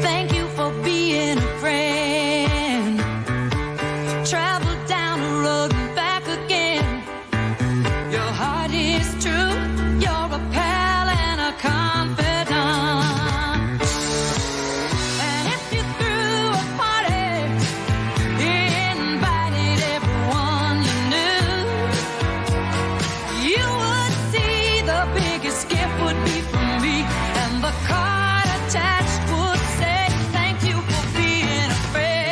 Thank you for being a friend. Travel down the road and back again. Your heart is true. You're a pal and a confidant. And if you threw a party, invited everyone you knew, you would see the biggest gift would be from me, and the card attached would say, thank you for being a friend.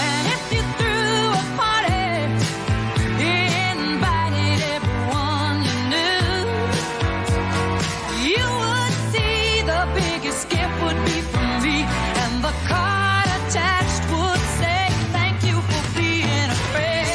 And if you threw a party, invited everyone you knew, you would see the biggest gift would be from me, and the card attached would say, thank you for being a friend.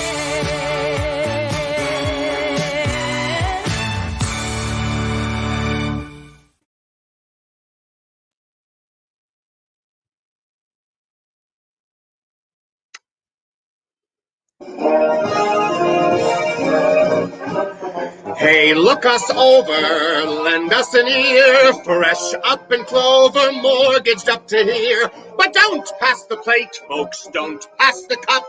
Hey, look us over, lend us an ear, fresh up in clover, mortgaged up to here. But don't pass the plate, folks, don't pass the cup.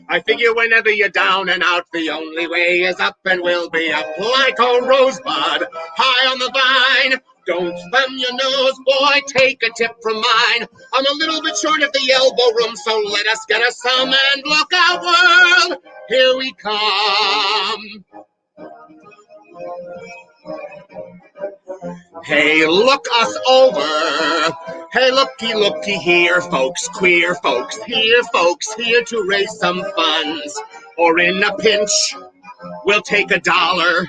I figure whenever you're down and out, the only way is up, and we'll be up like a rosebud, high on the vine. Don't thumb your nose, boy, take a tip from mine. I'm a little bit short of the elbow room, so let us get us some, and look out, world, here we come. Hey, look us over. Hey, looky here, folks, queer folks, here to raise some funds. Or in a pinch, we'll take $1.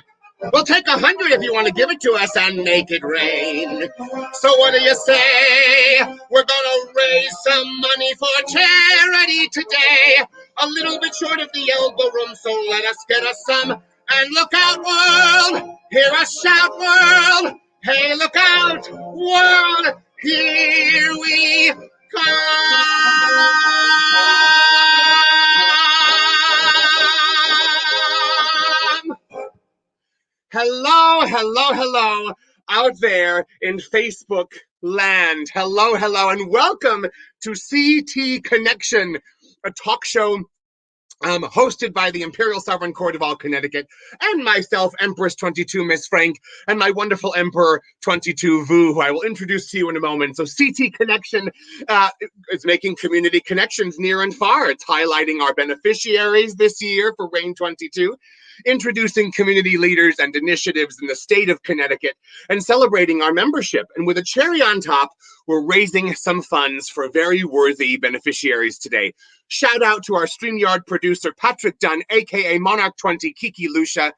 We'll take 100 if you want to give it to us and make it rain. So what do you say? We're gonna raise some money for charity today. A little bit short of the elbow room, so let us get us some. And look out, world, hear us shout, world. Hey, look out, world, here we come. Hello, out there in Facebook land. Hello, and welcome to CT Connection, a talk show hosted by the Imperial Sovereign Court of all Connecticut, and myself, Empress 22, Miss Frank, and my wonderful Emperor 22, Vu, who I will introduce to you in a moment. So CT Connection is making community connections near and far. It's highlighting our beneficiaries this year for Reign 22, introducing community leaders and initiatives in the state of Connecticut, and celebrating our membership. And with a cherry on top, we're raising some funds for very worthy beneficiaries today. Shout out to our StreamYard producer, Patrick Dunn, aka Monarch 20, Kiki Lucia.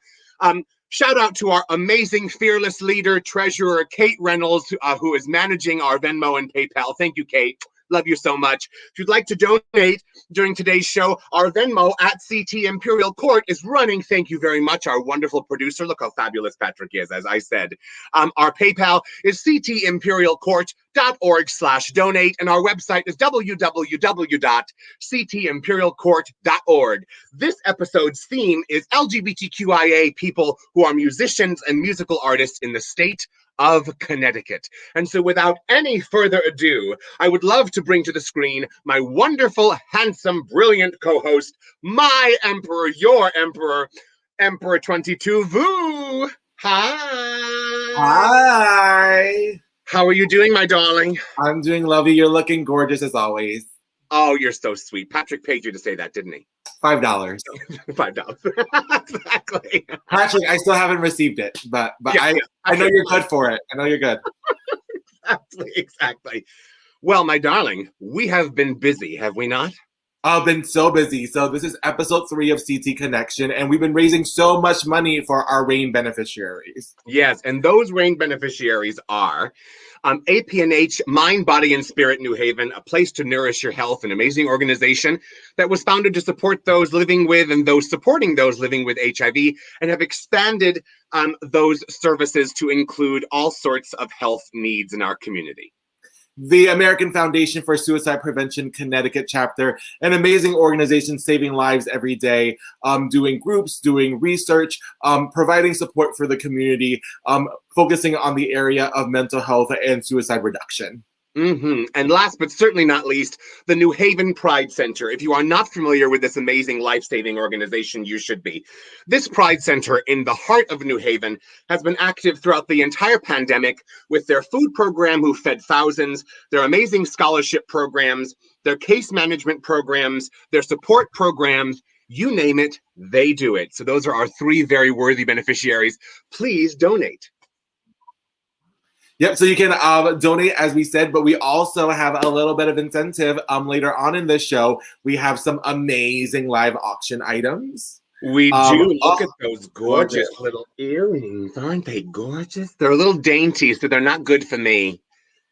Shout out to our amazing fearless leader, treasurer, Kate Reynolds, who is managing our Venmo and PayPal. Thank you, Kate. Love you so much. If you'd like to donate during today's show, our Venmo at CT Imperial Court is running. Thank you very much, our wonderful producer. Look how fabulous Patrick is, as I said. Our PayPal is ctimperialcourt.org/donate, and our website is www.ctimperialcourt.org. This episode's theme is LGBTQIA people who are musicians and musical artists in the state of Connecticut. And so without any further ado, I would love to bring to the screen my wonderful, handsome, brilliant co-host, my emperor, your emperor, Emperor 22, Vu. Hi. Hi. How are you doing, my darling? I'm doing lovely. You're looking gorgeous as always. Oh, you're so sweet. Patrick paid you to say that, didn't he? $5. $5. Exactly. Patrick, I still haven't received it, but yeah, I know you're good for it. I know you're good. Exactly. Well, my darling, we have been busy, have we not? I've been so busy. So this is episode 3 of CT Connection, and we've been raising so much money for our RAIN beneficiaries. Yes, and those RAIN beneficiaries are AP&H Mind, Body, and Spirit New Haven, a place to nourish your health, an amazing organization that was founded to support those living with and those supporting those living with HIV, and have expanded those services to include all sorts of health needs in our community. the American Foundation for Suicide Prevention Connecticut chapter, an amazing organization saving lives every day, doing groups, doing research, providing support for the community, focusing on the area of mental health and suicide reduction. And last but certainly not least, the New Haven Pride Center. If you are not familiar with this amazing life-saving organization, you should be. This Pride Center in the heart of New Haven has been active throughout the entire pandemic with their food program who fed thousands, their amazing scholarship programs, their case management programs, their support programs. You name it, they do it. So those are our three very worthy beneficiaries. Please donate. Yep, so you can donate, as we said, but we also have a little bit of incentive later on in this show. We have some amazing live auction items. We do. Look at those gorgeous little earrings. Aren't they gorgeous? They're a little dainty, so they're not good for me.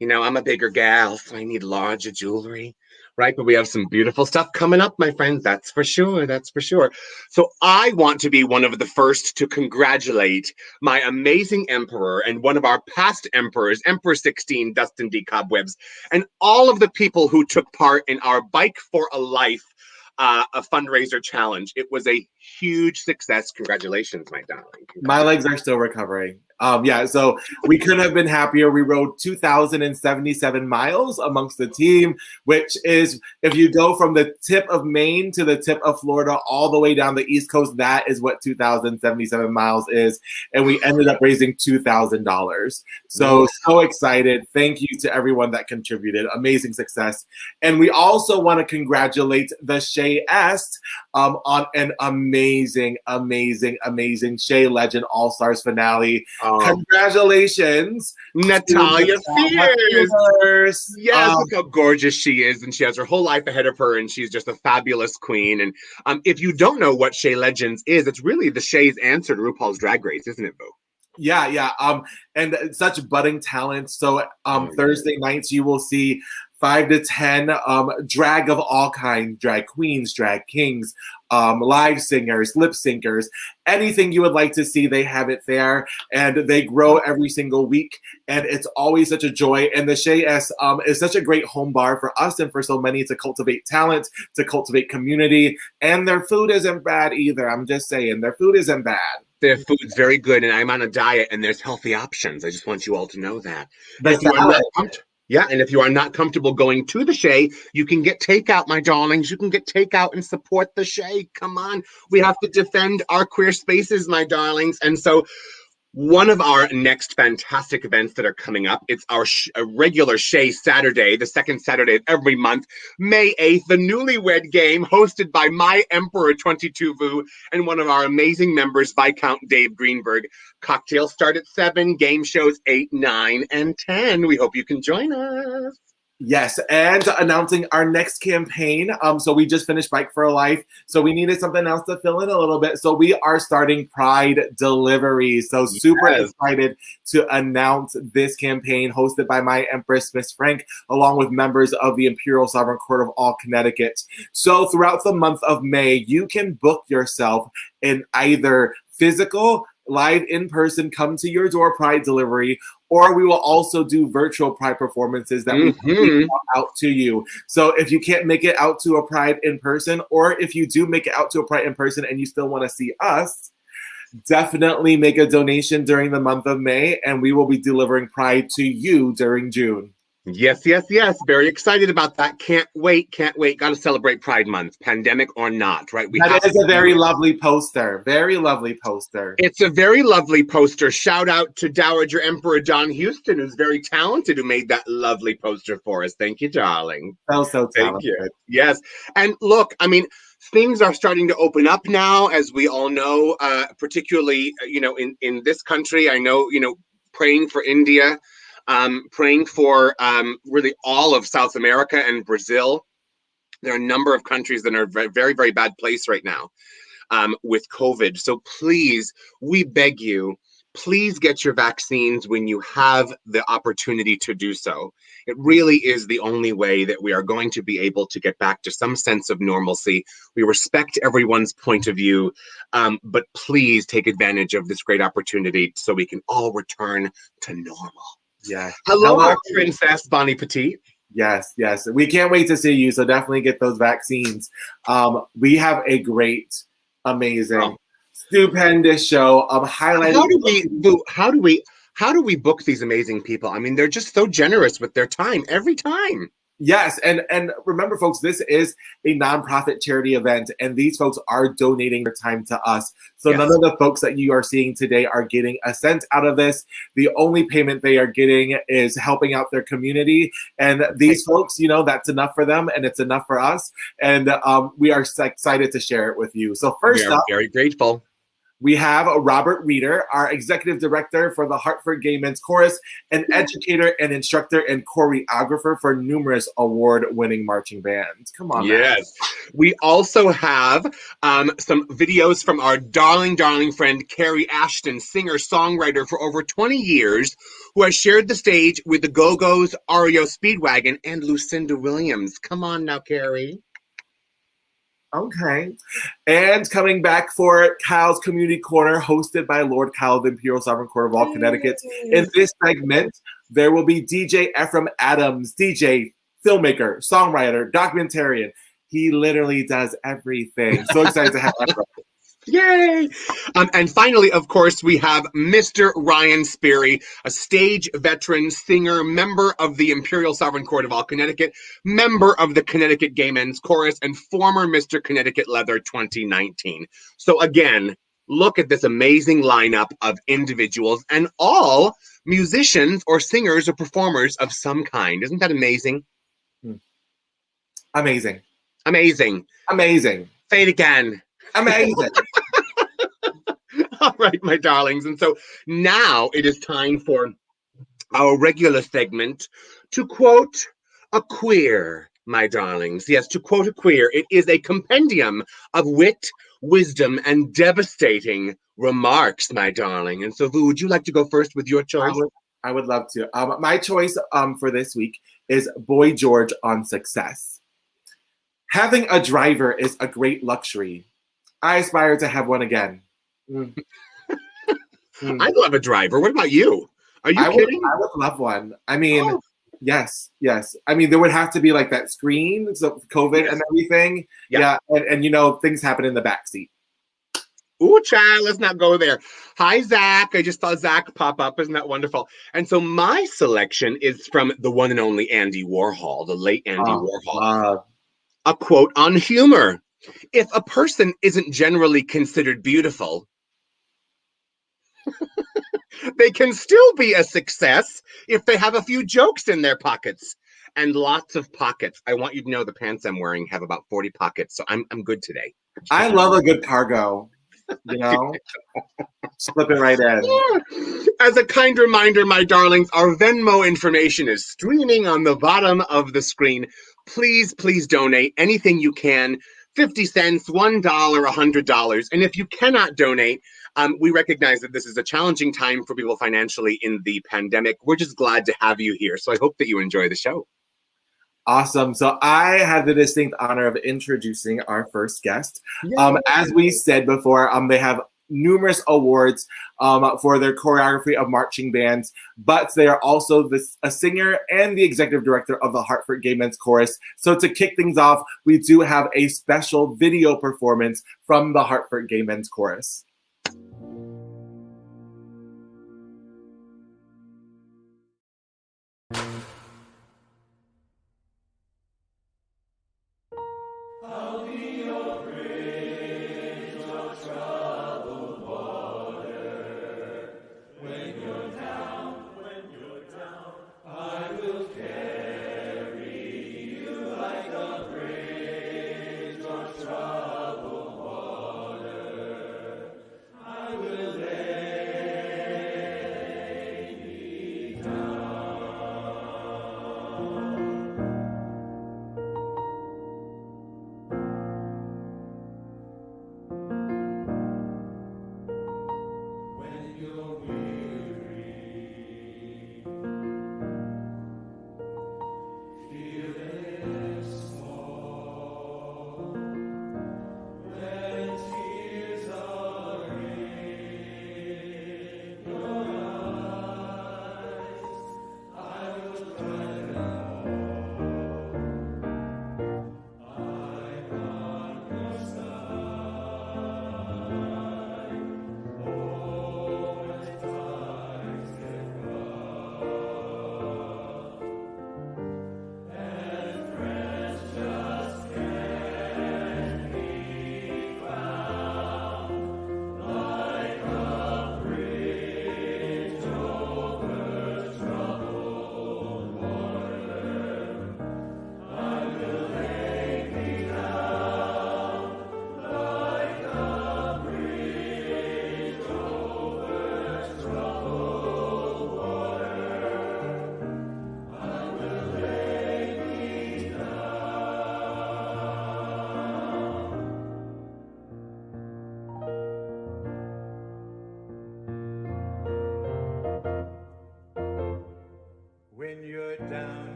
You know, I'm a bigger gal, so I need larger jewelry, right? But we have some beautiful stuff coming up, my friends. That's for sure. That's for sure. So I want to be one of the first to congratulate my amazing emperor and one of our past emperors, Emperor 16, Dustin D. Cobwebs, and all of the people who took part in our Bike for a Life a fundraiser challenge. It was a huge success. Congratulations, my darling. My legs are still recovering. So we couldn't have been happier. We rode 2,077 miles amongst the team, which is, if you go from the tip of Maine to the tip of Florida, all the way down the East Coast, that is what 2,077 miles is. And we ended up raising $2,000. So excited. Thank you to everyone that contributed. Amazing success. And we also want to congratulate the Shea Est on an amazing Shea Legend All-Stars finale. Congratulations, Natalia Fierce. Yes, look how gorgeous she is, and she has her whole life ahead of her, and she's just a fabulous queen. And if you don't know what Shea Legends is, it's really the Shea's answer to RuPaul's Drag Race, isn't it, Vu? Yeah. And such budding talent. So Thursday nights you will see 5 to 10 drag of all kinds, drag queens, drag kings, live singers, lip syncers, anything you would like to see, they have it there. And they grow every single week. And it's always such a joy. And the Shea S is such a great home bar for us and for so many to cultivate talent, to cultivate community. And their food isn't bad either. I'm just saying, their food isn't bad. Their food's very good, and I'm on a diet, and there's healthy options. I just want you all to know that. And if you are not comfortable going to the Shea, you can get takeout, my darlings. You can get takeout and support the Shea. Come on. We have to defend our queer spaces, my darlings. And so one of our next fantastic events that are coming up, it's our regular Shea Saturday, the second Saturday of every month, May 8th, the Newlywed Game, hosted by my Emperor 22 Vu and one of our amazing members, Viscount Dave Greenberg. Cocktails start at 7, game shows 8, 9, and 10. We hope you can join us. Yes, and announcing our next campaign. So we just finished Bike for a Life, so we needed something else to fill in a little bit. So we are starting Pride Deliveries. So super excited to announce this campaign hosted by my Empress, Miss Frank, along with members of the Imperial Sovereign Court of all Connecticut. So throughout the month of May, you can book yourself in either physical, live in person, come to your door Pride delivery, or we will also do virtual Pride performances that we will out to you. So if you can't make it out to a Pride in person, or if you do make it out to a Pride in person and you still want to see us, definitely make a donation during the month of May, and we will be delivering Pride to you during June. Yes. Very excited about that. Can't wait. Got to celebrate Pride Month, pandemic or not, right? That is a very lovely poster. Very lovely poster. It's a very lovely poster. Shout out to Dowager Emperor John Houston, who's very talented, who made that lovely poster for us. Thank you, darling. So talented. Thank you. Yes. And look, I mean, things are starting to open up now, as we all know, particularly, in this country. I know, praying for India. Praying for really all of South America and Brazil. There are a number of countries that are in a very, very bad place right now with COVID. So please, we beg you, please get your vaccines when you have the opportunity to do so. It really is the only way that we are going to be able to get back to some sense of normalcy. We respect everyone's point of view, but please take advantage of this great opportunity so we can all return to normal. Yes. Hello, our princess, Bonnie Petit. Yes, yes. We can't wait to see you. So definitely get those vaccines. We have a great, amazing, stupendous show. Highlighting. How do we book these amazing people? I mean, they're just so generous with their time every time. Yes, and remember, folks, this is a nonprofit charity event, and these folks are donating their time to us. So Yes. none of the folks that you are seeing today are getting a cent out of this. The only payment they are getting is helping out their community, and these folks, you know, that's enough for them, and it's enough for us. And we are excited to share it with you. So first up, very grateful. We have Robert Reeder, our executive director for the Hartford Gay Men's Chorus, an educator and instructor and choreographer for numerous award-winning marching bands. Come on, yes. Man. We also have some videos from our darling friend, Carrie, Ashton, singer-songwriter for over 20 years, who has shared the stage with the Go-Go's, REO Speedwagon, and Lucinda Williams. Come on now, Carrie. Okay. And coming back for Cal's Community Corner, hosted by Lord Cal of the Imperial Sovereign Court of all Connecticut. In this segment, there will be DJ Ephraim Adamz, DJ, filmmaker, songwriter, documentarian. He literally does everything. So excited to have Ephraim. Yay! And finally, of course, we have Mr. Ryan Sperry, a stage veteran singer, member of the Imperial Sovereign Court of all Connecticut, member of the Connecticut Gay Men's Chorus, and former Mr. Connecticut Leather 2019. So again, look at this amazing lineup of individuals and all musicians or singers or performers of some kind. Isn't that amazing? Amazing. Amazing. Amazing. Say it again. Amazing. All right, my darlings. And so now it is time for our regular segment to quote a queer, my darlings. Yes, to quote a queer. It is a compendium of wit, wisdom, and devastating remarks, my darling. And so, Vu, would you like to go first with your choice? I would love to. My choice for this week is Boy George on Success. Having a driver is a great luxury. I aspire to have one again. I'd love a driver. What about you? Are you kidding? I would love one. I mean, yes. I mean, there would have to be like that screen, so COVID and everything. Yeah. And you know, things happen in the backseat. Ooh, child, let's not go there. Hi, Zach. I just saw Zach pop up. Isn't that wonderful? And so my selection is from the one and only Andy Warhol, the late Andy Warhol. A quote on humor. If a person isn't generally considered beautiful, they can still be a success if they have a few jokes in their pockets. And lots of pockets. I want you to know the pants I'm wearing have about 40 pockets, so I'm good today. I love a good cargo, you know? Slip it right in. As a kind reminder, my darlings, our Venmo information is streaming on the bottom of the screen. Please donate anything you can. 50 cents, $1, $100. And if you cannot donate, we recognize that this is a challenging time for people financially in the pandemic. We're just glad to have you here. So I hope that you enjoy the show. Awesome. So I have the distinct honor of introducing our first guest. As we said before, they have numerous awards for their choreography of marching bands, but they are also a singer and the executive director of the Hartford Gay Men's Chorus. So to kick things off, we do have a special video performance from the Hartford Gay Men's Chorus.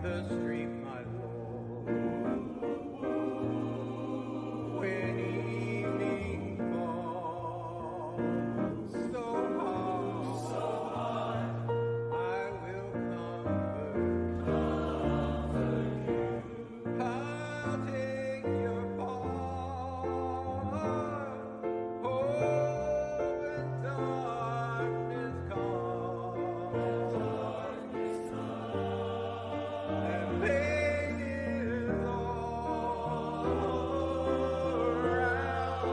the street, my lord. When evening falls so hard, I will comfort you. I'll take your part. Oh, when darkness comes and pain is all around.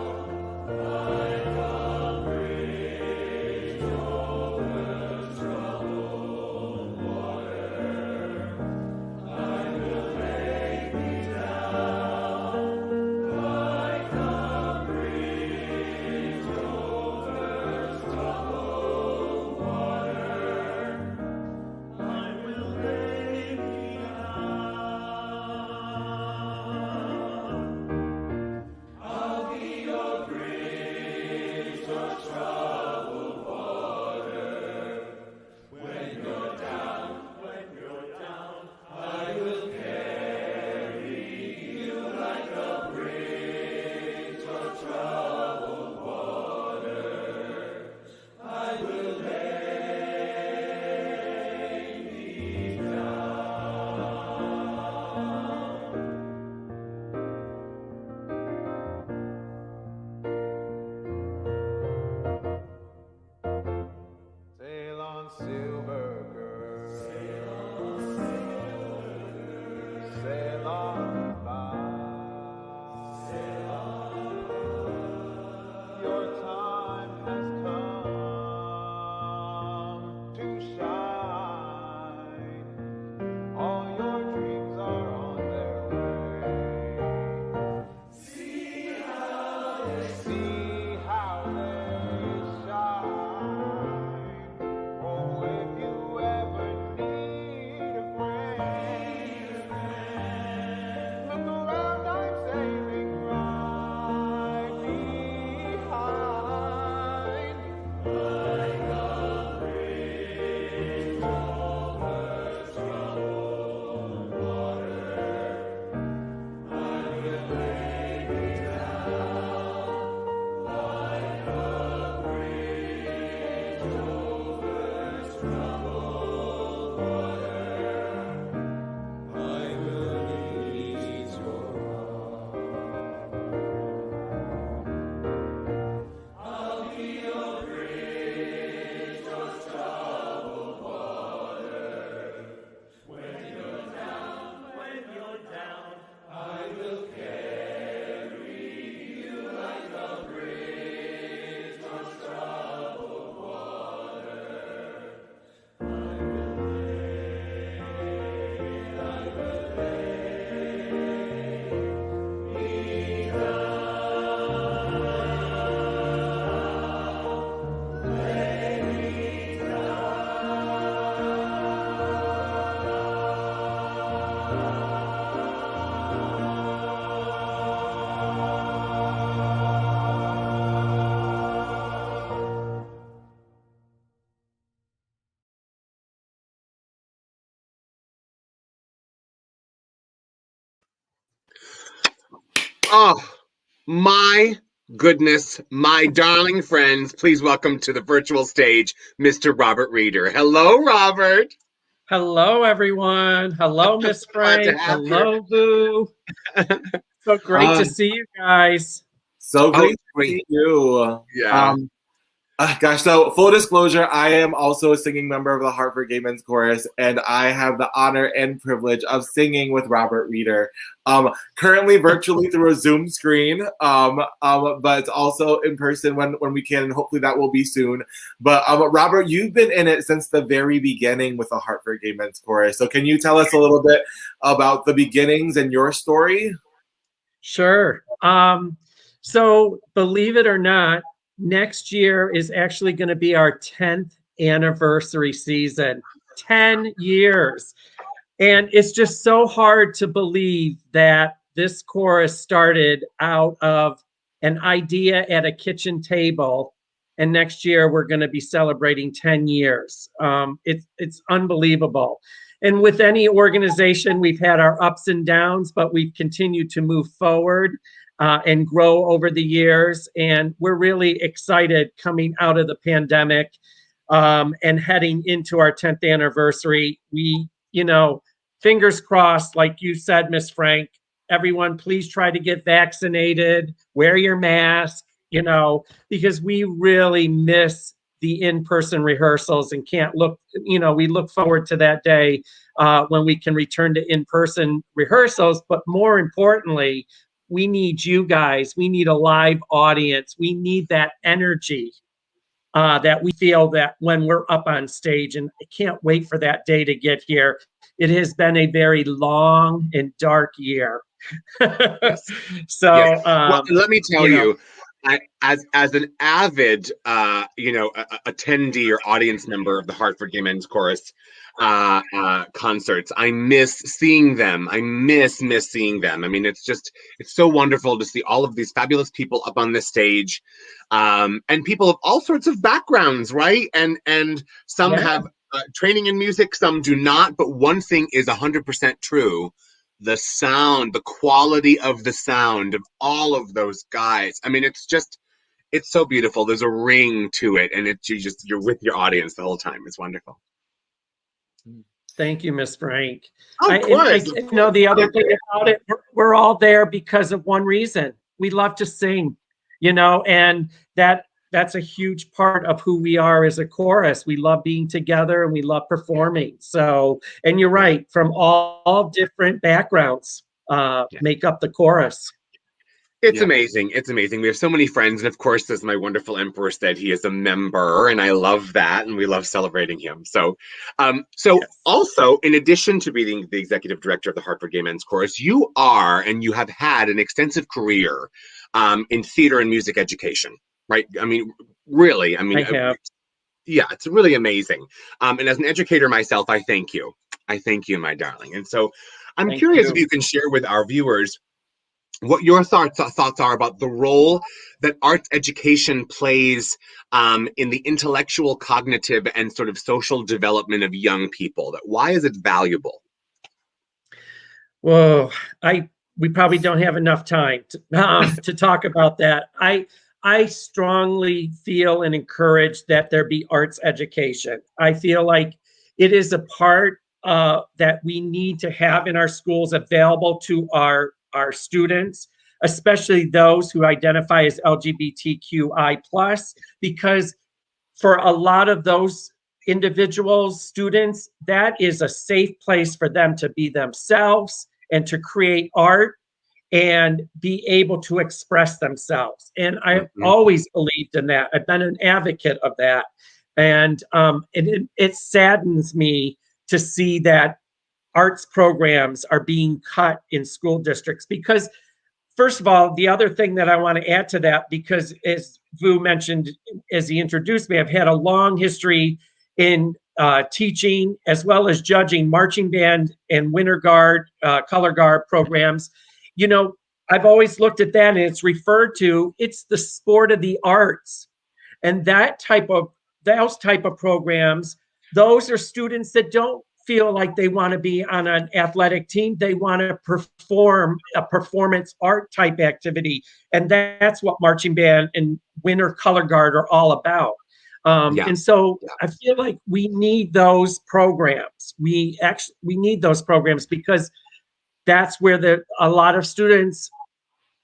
Sail on, silver girl. Sail on by. Your time has come to shine. All your dreams are on their way. See how they shine. Oh, if you ever need a friend, look around, I'm sailing right behind. Like a bridge over troubled water, I will lay me down. Like a bridge over troubled water, I will need your arm. I'll be your bridge across troubled water. When you're down, I will carry you like a bridge across troubled water. I will Oh, my goodness, my darling friends, please welcome to the virtual stage, Mr. Robert Reeder. Hello, Robert. Hello, everyone. Hello, Miss Glad to Frank. have you. Hello, Vu. So great to Um, see you guys. So great to great. see you. Yeah. Gosh, so full disclosure, I am also a singing member of the Hartford Gay Men's Chorus, and I have the honor and privilege of singing with Robert Reeder. Currently virtually through a Zoom screen, but also in person when we can, and hopefully that will be soon. But Robert, you've been in it since the very beginning with the Hartford Gay Men's Chorus. So can you tell us a little bit about the beginnings and your story? Sure. So believe it or not, next year is actually going to be our 10th anniversary season. 10 years. And it's just so hard to believe that this chorus started out of an idea at a kitchen table, and next year we're going to be celebrating 10 years. It's unbelievable. And with any organization, we've had our ups and downs, but we've continued to move forward and grow over the years. And we're really excited coming out of the pandemic and heading into our 10th anniversary. We, fingers crossed, like you said, Miss Frank, everyone, please try to get vaccinated, wear your mask, because we really miss the in-person rehearsals and we look forward to that day when we can return to in-person rehearsals. But more importantly, we need you guys. We need a live audience. We need that energy that we feel that when we're up on stage, and I can't wait for that day to get here. It has been a very long and dark year. So, yes. Well, let me tell you, as an avid, attendee or audience member of the Hartford Gay Men's Chorus concerts, I miss seeing them. I miss seeing them. I mean, it's so wonderful to see all of these fabulous people up on the stage, and people of all sorts of backgrounds, right? And some have training in music, some do not. But one thing is 100% true. The sound, the quality of the sound of all of those guys. I mean, it's so beautiful. There's a ring to it, and you're with your audience the whole time. It's wonderful. Thank you, Miss Frank. Of course. The other thing about it, we're all there because of one reason. We love to sing, and that's a huge part of who we are as a chorus. We love being together and we love performing. So, and you're right, from all different backgrounds make up the chorus. It's amazing. It's amazing. We have so many friends. And of course, as my wonderful emperor said, he is a member, and I love that. And we love celebrating him. So, also, in addition to being the executive director of the Hartford Gay Men's Chorus, you are, and you have had an extensive career in theater and music education. Right. I mean, really, it's really amazing. And as an educator myself, I thank you. I thank you, my darling. And so I'm curious if you can share with our viewers what your thoughts are about the role that arts education plays in the intellectual, cognitive, and sort of social development of young people. Why is it valuable? Well, we probably don't have enough time to talk about that. I strongly feel and encourage that there be arts education. I feel like it is a part that we need to have in our schools available to our students, especially those who identify as LGBTQI+, because for a lot of those individuals, students, that is a safe place for them to be themselves and to create art and be able to express themselves. And I've always believed in that. I've been an advocate of that. And it saddens me to see that arts programs are being cut in school districts because, first of all, the other thing that I want to add to that, because as Vu mentioned, as he introduced me, I've had a long history in teaching as well as judging marching band and winter guard, color guard programs. I've always looked at that and it's referred to, it's the sport of the arts. And those type of programs, those are students that don't feel like they want to be on an athletic team. They want to perform a performance art type activity. And that's what marching band and winter color guard are all about. And so I feel like we need those programs. We need those programs because that's where a lot of students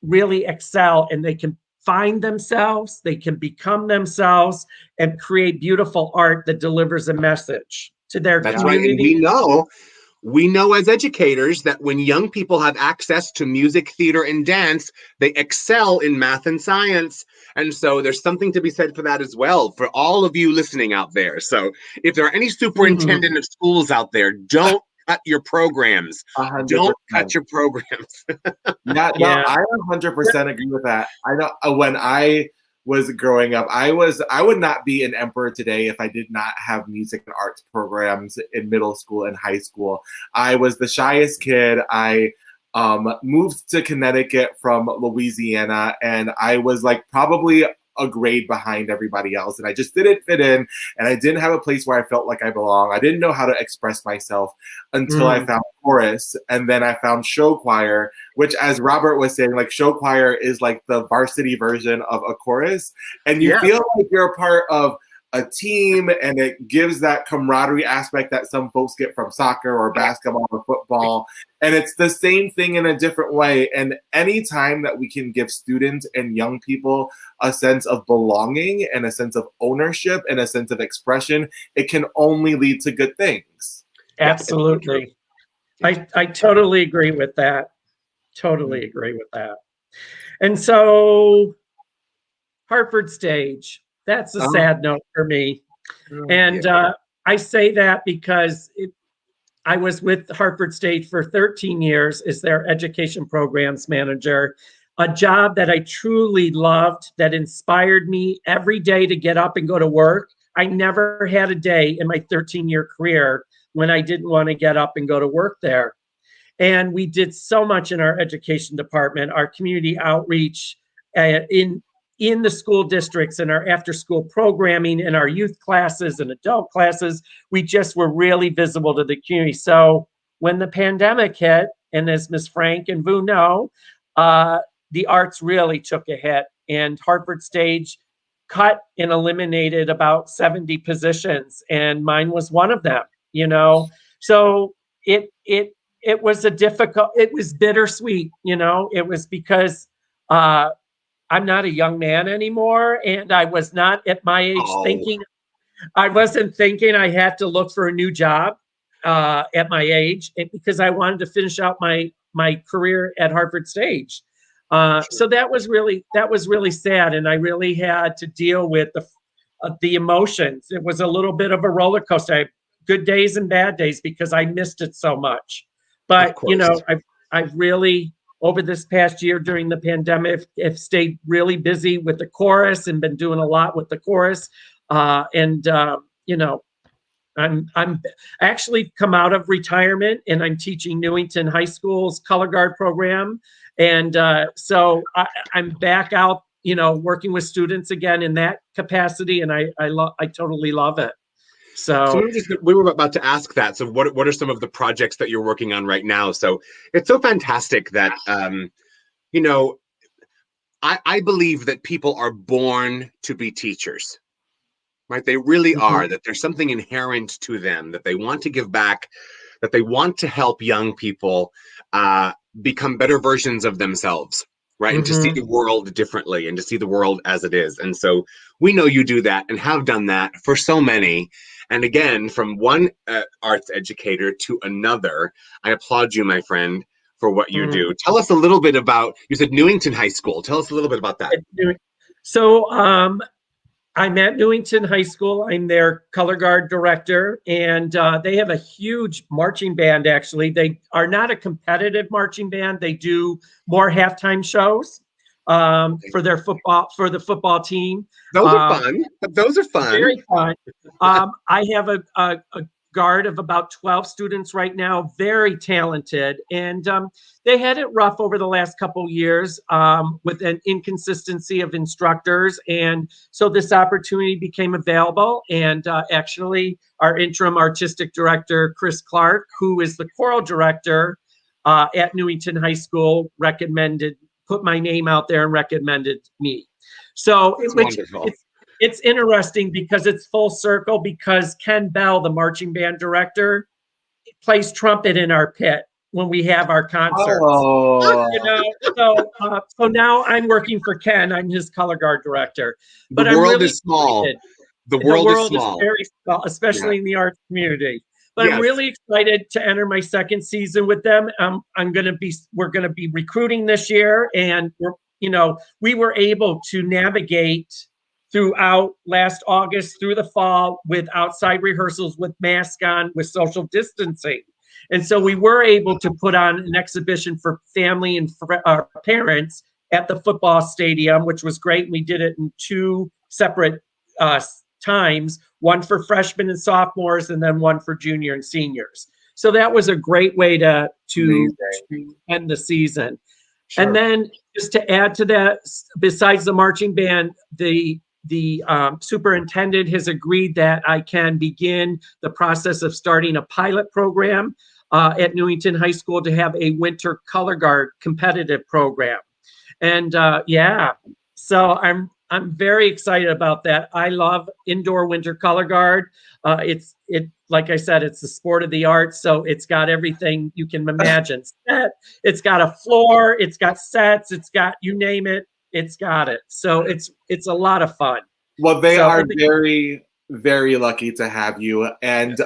really excel and they can find themselves, they can become themselves and create beautiful art that delivers a message to their community. Right. And we know as educators that when young people have access to music, theater, and dance, they excel in math and science. And so there's something to be said for that as well, for all of you listening out there. So if there are any superintendent of schools out there, don't cut your programs. 100%. Don't cut your programs. I 100% agree with that. I know when I was growing up, I would not be an emperor today if I did not have music and arts programs in middle school and high school. I was the shyest kid. I moved to Connecticut from Louisiana, and I was like probably a grade behind everybody else, and I just didn't fit in, and I didn't have a place where I felt like I belong. I didn't know how to express myself until I found chorus, and then I found show choir, which, as Robert was saying, like show choir is like the varsity version of a chorus, and you feel like you're a part of a team, and it gives that camaraderie aspect that some folks get from soccer or basketball or football. And it's the same thing in a different way. And anytime that we can give students and young people a sense of belonging and a sense of ownership and a sense of expression, it can only lead to good things. Absolutely. I totally agree with that. Totally agree with that. And so Hartford stage. That's a sad note for me. And I say that because I was with Hartford State for 13 years as their education programs manager, a job that I truly loved, that inspired me every day to get up and go to work. I never had a day in my 13-year career when I didn't want to get up and go to work there. And we did so much in our education department, our community outreach, in the school districts and our after school programming and our youth classes and adult classes. We just were really visible to the community. So when the pandemic hit, and as Ms. Frank and Vu know, the arts really took a hit, and Hartford Stage cut and eliminated about 70 positions, and mine was one of them, you know. So it was it was bittersweet, you know. It was because I'm not a young man anymore, and I was not at my age I wasn't thinking I had to look for a new job at my age, because I wanted to finish out my career at Hartford Stage. So that was really sad, and I really had to deal with the emotions. It was a little bit of a roller coaster. I had good days and bad days because I missed it so much. But you know, I've really, over this past year during the pandemic, have stayed really busy with the chorus and been doing a lot with the chorus. You know, I'm actually come out of retirement, and I'm teaching Newington High School's color guard program. And so I'm back out, you know, working with students again in that capacity. And I totally love it. So we were about to ask that. So what are some of the projects that you're working on right now? So it's so fantastic that, you know, I believe that people are born to be teachers, right? They really are, that there's something inherent to them, that they want to give back, that they want to help young people become better versions of themselves, right? And to see the world differently and to see the world as it is. And so we know you do that and have done that for so many. And again, from one arts educator to another, I applaud you, my friend, for what you do. Tell us a little bit about, you said Newington High School. Tell us a little bit about that. So I'm at Newington High School. I'm their color guard director, and they have a huge marching band, actually. They are not a competitive marching band. They do more halftime shows for the football team. Those are fun. Those are fun. Very fun. I have a guard of about 12 students right now, very talented. And they had it rough over the last couple years with an inconsistency of instructors. And so this opportunity became available. And actually, our interim artistic director, Chris Clark, who is the choral director at Newington High School, put my name out there and recommended me. So it's interesting because it's full circle, because Ken Bell, the marching band director, plays trumpet in our pit when we have our concerts. Oh. You know, so now I'm working for Ken. I'm his color guard director. But the world I'm really is small. excited. The world is small. Very small, especially in the arts community. But I'm really excited to enter my second season with them. We're gonna be recruiting this year, and we were able to navigate throughout last August through the fall with outside rehearsals, with masks on, with social distancing. And so we were able to put on an exhibition for family and parents at the football stadium, which was great. We did it in 2 separate times, one for freshmen and sophomores, and then one for junior and seniors. So that was a great way to end the season. Sure. And then just to add to that, besides the marching band, the superintendent has agreed that I can begin the process of starting a pilot program at Newington High School to have a winter color guard competitive program. And so I'm very excited about that. I love indoor winter color guard. It like I said, it's the sport of the arts, so it's got everything you can imagine. It's got a floor, it's got sets, it's got, you name it, it's got it. So it's a lot of fun. Well, they are very, very lucky to have you. And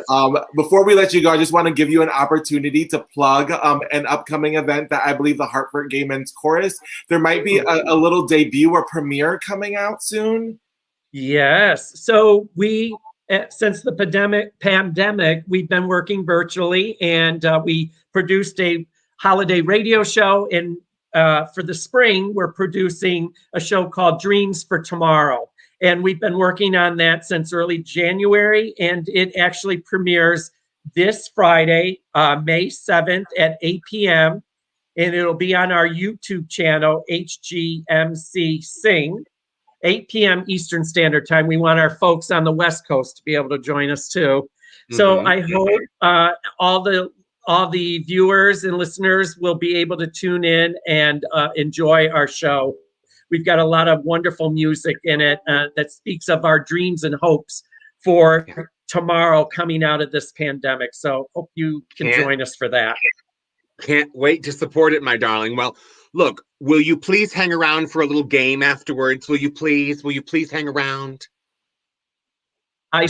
before we let you go, I just want to give you an opportunity to plug an upcoming event that I believe the Hartford Gay Men's Chorus. There might be a little debut or premiere coming out soon. Yes. So we, since the pandemic, we've been working virtually, and we produced a holiday radio show. And for the spring, we're producing a show called Dreams for Tomorrow. And we've been working on that since early January, and it actually premieres this Friday, May 7th at 8 p.m. And it'll be on our YouTube channel, HGMC Sing, 8 p.m. Eastern Standard Time. We want our folks on the West Coast to be able to join us too. So I hope all the viewers and listeners will be able to tune in and enjoy our show. We've got a lot of wonderful music in it that speaks of our dreams and hopes for tomorrow coming out of this pandemic. So hope you can join us for that. Can't wait to support it, my darling. Well, look, will you please hang around for a little game afterwards? Will you please hang around? I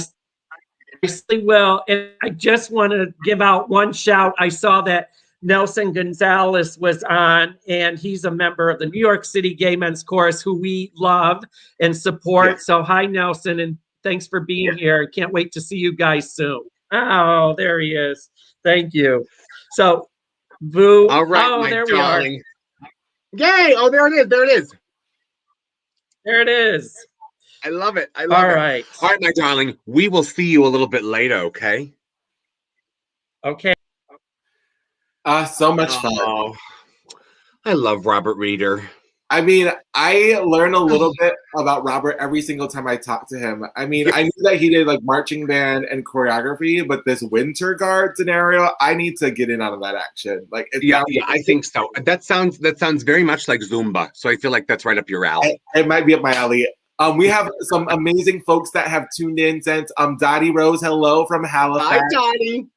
certainly will. And I just want to give out one shout. I saw that Nelson Gonzalez was on, and he's a member of the New York City Gay Men's Chorus, who we love and support. Yeah. So hi, Nelson, and thanks for being here. Can't wait to see you guys soon. Oh, there he is. Thank you. So, Vu. All right, my there darling. We are. Yay! Oh, there it is. There it is. There it is. I love it. I love it. All right. All right, my darling. We will see you a little bit later, okay? Okay. So much fun. Oh, I love Robert Reeder. I mean, I learn a little bit about Robert every single time I talk to him. I mean, I knew that he did like marching band and choreography, but this winter guard scenario, I need to get in on that action. Like, yeah, I think so. That sounds very much like Zumba. So I feel like that's right up your alley. It might be up my alley. We have some amazing folks that have tuned in since Dottie Rose, hello from Halifax. Hi, Dottie.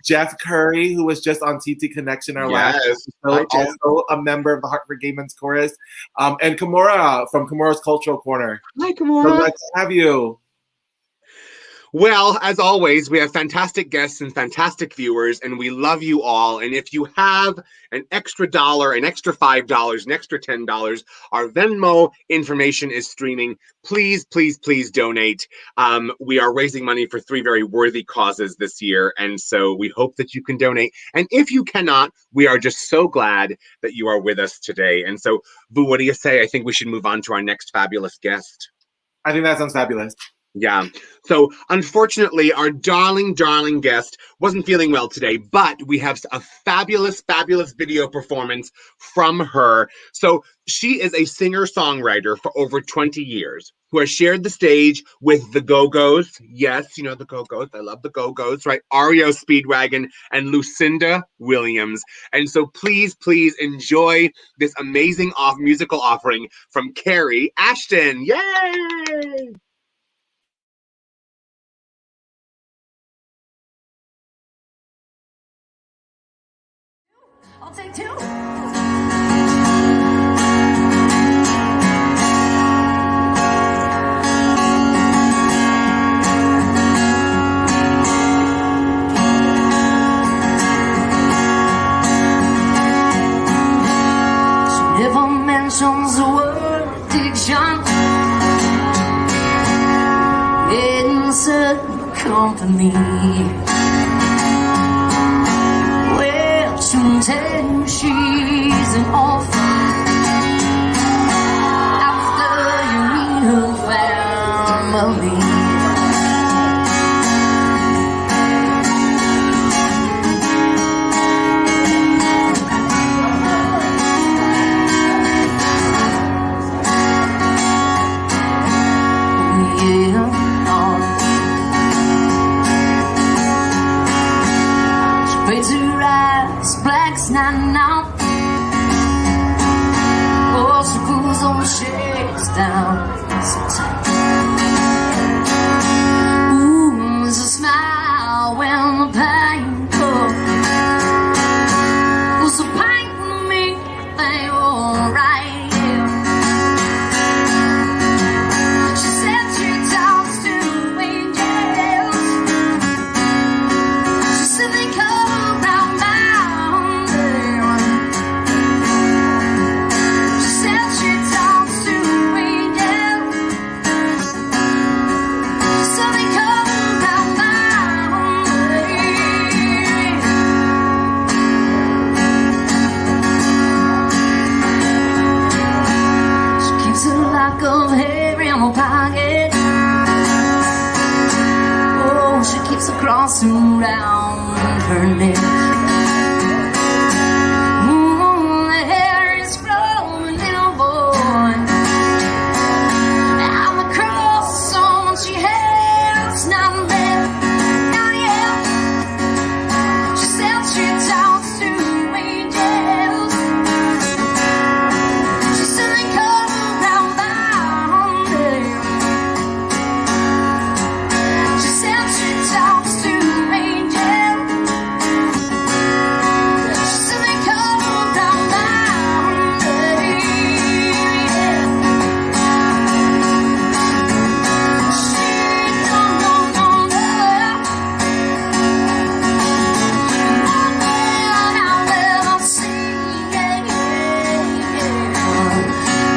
Jeff Curry, who was just on TT Connection our last episode, also a member of the Hartford Gay Men's Chorus. And Kimura from Kimura's Cultural Corner. Hi, Kimura. So glad to have you. Well, as always, we have fantastic guests and fantastic viewers, and we love you all. And if you have an extra $1, an extra $5, an extra $10, our Venmo information is streaming. Please, please, please donate. We are raising money for 3 very worthy causes this year, and so we hope that you can donate. And if you cannot, we are just so glad that you are with us today. And so, Vu, what do you say? I think we should move on to our next fabulous guest. I think that sounds fabulous. Yeah. So unfortunately, our darling guest wasn't feeling well today, but we have a fabulous video performance from her. So she is a singer-songwriter for over 20 years who has shared the stage with the Go-Go's. Yes, you know the Go-Go's. I love the Go-Go's, right? Ario Speedwagon and Lucinda Williams. And so please enjoy this amazing musical offering from Carrie Ashton. Yay! I'll take 2. She never mentions the word addiction in certain company. Tell she's an orphan after you meet her family. around her neck. The hair is from a little boy, and the cross on she has not left. Oh yeah, she said she talks to angels. She said they come around by them. She said she talks to angels. She said they come around by them. She don't know. I'll see, yeah.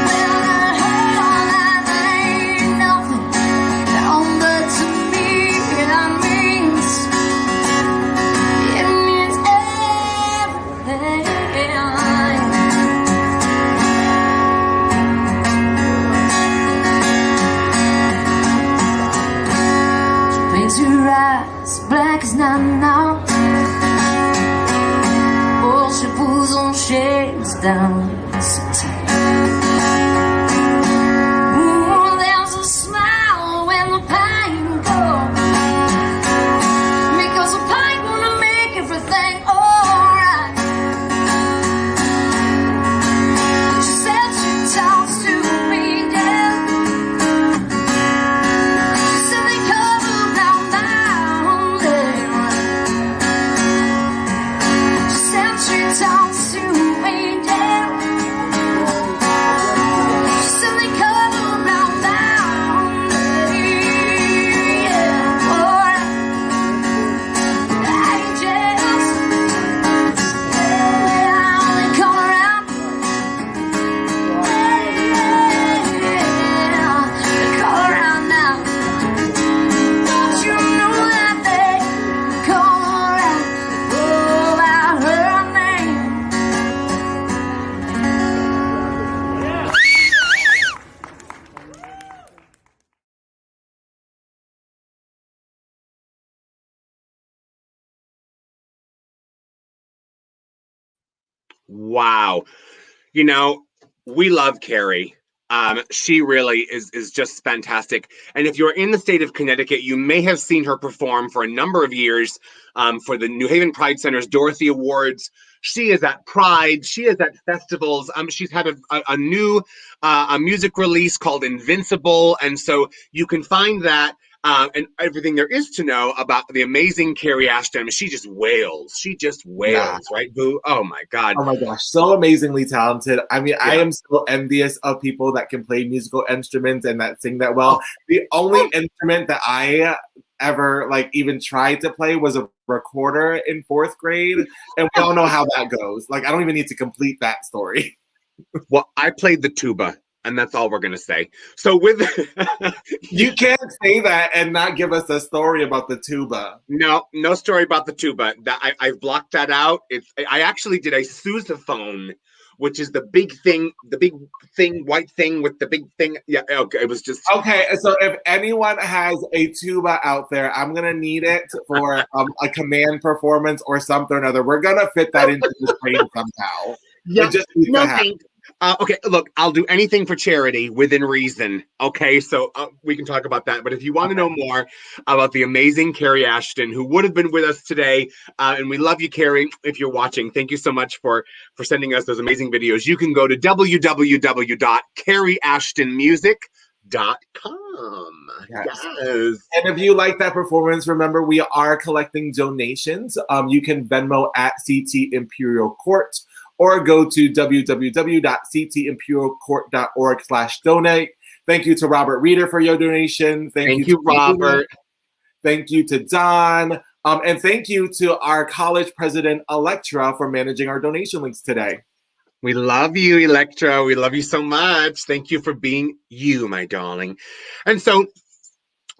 Well, that ain't nothing, but to me it means everything. She paints her eyes black as night now. Oh, she pulls on shades down so tight. Ooh, there's a smile when the pain goes, because the pain gonna make everything alright. She said she talks to me, yeah. She said they come around down there. She said she talks to me, yeah. She said they come around down there, yeah. Boy, angels, yeah, they come around. Yeah, they come around now. Don't you know that they come around? Oh, about her name. Wow. You know, we love Carrie. She really is just fantastic. And if you're in the state of Connecticut, you may have seen her perform for a number of years for the New Haven Pride Center's Dorothy Awards. She is at Pride. She is at festivals. She's had a new music release called Invincible. And so you can find that and everything there is to know about the amazing Carrie Ashton. I mean, she just wails. She just wails, right, Vu? Oh, my God. Oh my gosh, so amazingly talented. I mean, I Yeah. am so envious of people that can play musical instruments and that sing that well. The only instrument that I ever like even tried to play was a recorder in 4th grade, and we all know how that goes. Like, I don't even need to complete that story. Well, I played the tuba, and that's all we're going to say. So with You can't say that and not give us a story about the tuba. no story about the tuba. That I've blocked that out. I actually did a sousaphone, which is the big thing, white thing with the big thing. Yeah, okay. It was just Okay, so if anyone has a tuba out there, I'm gonna need it for a command performance or something or other. We're gonna fit that into the train somehow. yeah. It just needs No to happen. thanks. Okay, look, I'll do anything for charity within reason. Okay, so we can talk about that. But if you want to know more about the amazing Carrie Ashton, who would have been with us today, and we love you, Carrie, if you're watching. Thank you so much for sending us those amazing videos. You can go to www.carrieashtonmusic.com. Yes. Yes. And if you like that performance, remember we are collecting donations. You can Venmo at CT Imperial Court or go to www.ctimperialcourt.org/donate. Thank you to Robert Reeder for your donation. Thank you, Robert. Thank you to Don. And thank you to our college president, Electra, for managing our donation links today. We love you, Electra. We love you so much. Thank you for being you, my darling. And so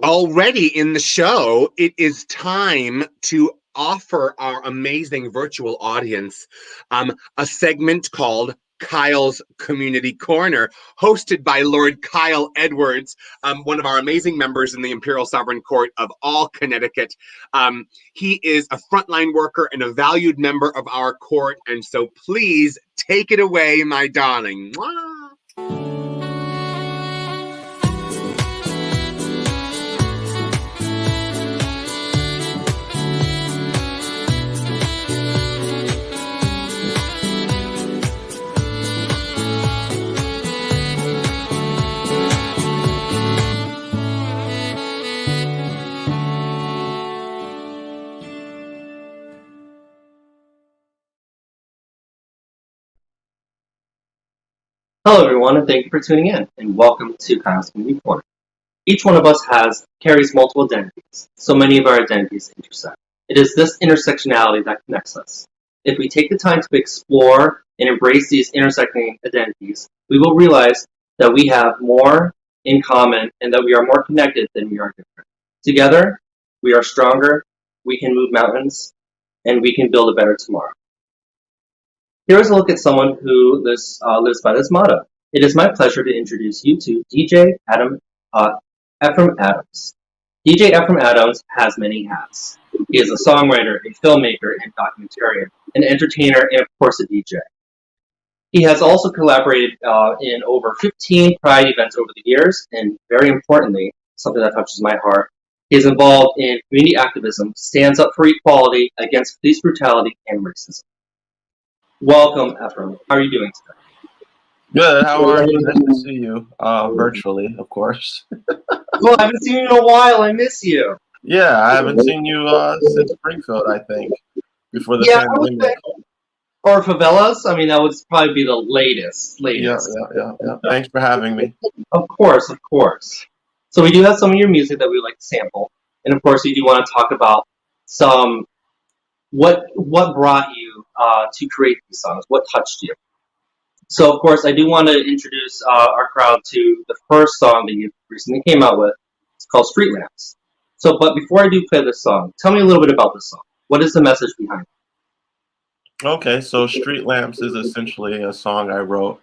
already in the show, it is time to offer our amazing virtual audience a segment called Kyle's Community Corner, hosted by Lord Kyle Edwards, one of our amazing members in the Imperial Sovereign Court of all Connecticut. He is a frontline worker and a valued member of our court, and so please take it away, my darling. Mwah. Hello everyone, and thank you for tuning in, and welcome to Kyle's Community Corner. Each one of us carries multiple identities, so many of our identities intersect. It is this intersectionality that connects us. If we take the time to explore and embrace these intersecting identities, we will realize that we have more in common and that we are more connected than we are different. Together, we are stronger, we can move mountains, and we can build a better tomorrow. Here is a look at someone who lives by this motto. It is my pleasure to introduce you to DJ Ephraim Adamz. DJ Ephraim Adamz has many hats. He is a songwriter, a filmmaker, and documentarian, an entertainer, and of course a DJ. He has also collaborated in over 15 Pride events over the years, and very importantly, something that touches my heart, he is involved in community activism, stands up for equality against police brutality and racism. Welcome, Ephraim. How are you doing today? Good. How are you? Nice to see you. Virtually, of course. Well, I haven't seen you in a while. I miss you. Yeah, I haven't seen you since Springfield, I think, before the pandemic. Or favelas. I mean, that would probably be the latest. Yeah. Thanks for having me. Of course. So we do have some of your music that we would like to sample, and of course, we do want to talk about some what brought you to create these songs, what touched you. So, of course, I do want to introduce our crowd to the first song that you recently came out with. It's called Street Lamps. So, but before I do play this song, tell me a little bit about this song. What is the message behind it? Okay, so Street Lamps is essentially a song I wrote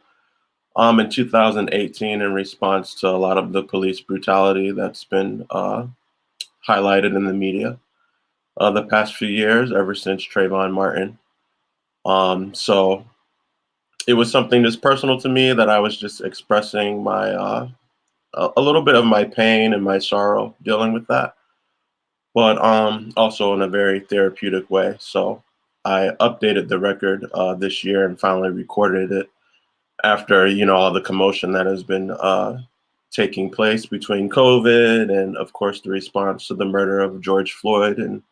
in 2018 in response to a lot of the police brutality that's been highlighted in the media the past few years, ever since Trayvon Martin. So it was something that's personal to me, that I was just expressing my a little bit of my pain and my sorrow dealing with that, but also in a very therapeutic way. So I updated the record this year and finally recorded it after, all the commotion that has been taking place between COVID and, of course, the response to the murder of George Floyd and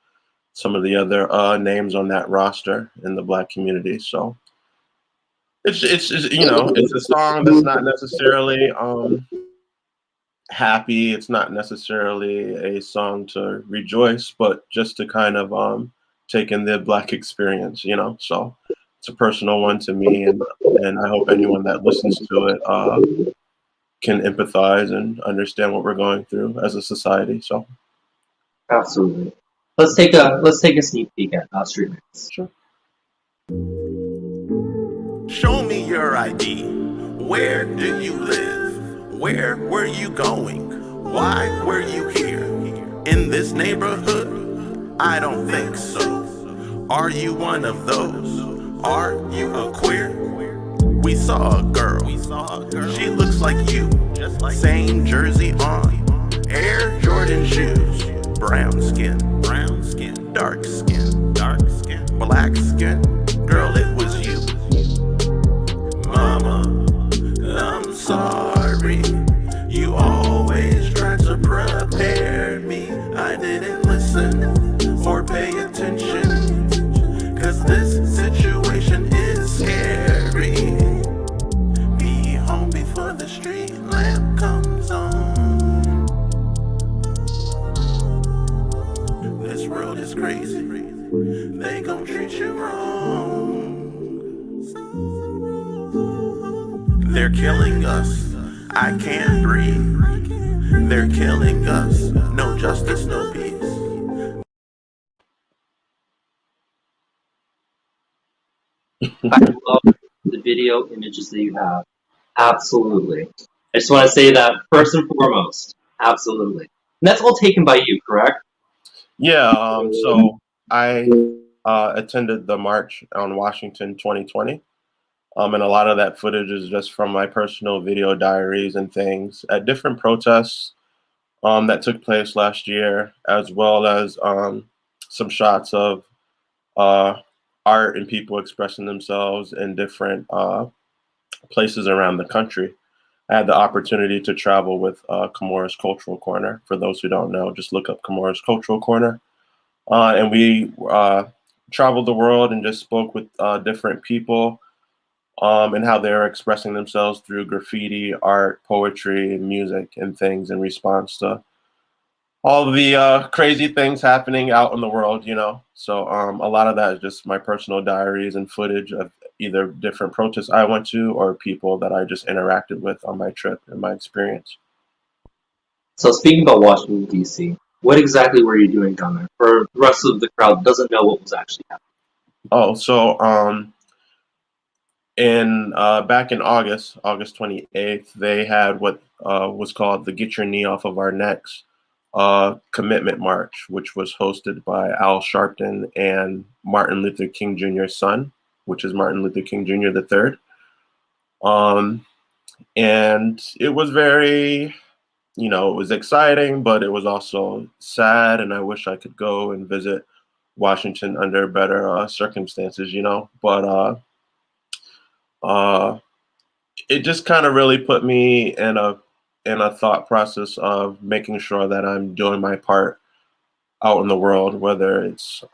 some of the other names on that roster in the Black community. So it's a song that's not necessarily happy. It's not necessarily a song to rejoice, but just to kind of take in the Black experience, So it's a personal one to me, and I hope anyone that listens to it can empathize and understand what we're going through as a society. So Absolutely. Let's take a sneak peek at Street Lamps. Sure. Show me your ID. Where do you live? Where were you going? Why were you here? In this neighborhood? I don't think so. Are you one of those? Are you a queer? We saw a girl. She looks like you. Same jersey on. Air Jordan shoes. Brown skin. Dark skin. Black skin. Girl, it was you. Mama, I'm sorry. You always tried to prepare me. I didn't listen or pay attention, 'cause this situation is scary. Be home before the street lamp comes on. This world is crazy. They gon' treat you wrong. They're killing us. I can't breathe. They're killing us. No justice, no peace. I love the video images that you have. Absolutely. I just want to say that first and foremost. Absolutely. And that's all taken by you, correct? Yeah, so I attended the march on Washington 2020. And a lot of that footage is just from my personal video diaries and things at different protests that took place last year, as well as some shots of art and people expressing themselves in different places around the country. I had the opportunity to travel with Comoros Cultural Corner. For those who don't know, just look up Comoros Cultural Corner. And we traveled the world and just spoke with different people and how they're expressing themselves through graffiti, art, poetry, music, and things in response to all the crazy things happening out in the world, you know. So a lot of that is just my personal diaries and footage of either different protests I went to or people that I just interacted with on my trip and my experience. So speaking about Washington, D.C., what exactly were you doing down there? For the rest of the crowd that doesn't know what was actually happening. Oh, so back in August 28th, they had what was called the Get Your Knee Off of Our Necks commitment march, which was hosted by Al Sharpton and Martin Luther King Jr.'s son, which is Martin Luther King Jr. III. And it was very, you know, it was exciting, but it was also sad, and I wish I could go and visit Washington under better circumstances, you know. But it just kind of really put me in a thought process of making sure that I'm doing my part out in the world, whether it's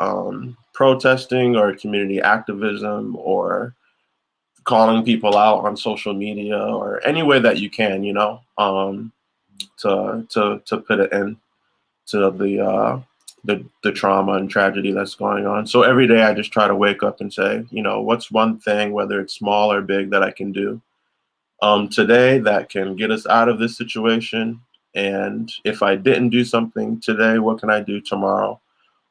protesting or community activism or calling people out on social media or any way that you can, you know, to put it in to the trauma and tragedy that's going on. So every day I just try to wake up and say, you know, what's one thing, whether it's small or big, that I can do today that can get us out of this situation? And if I didn't do something today, what can I do tomorrow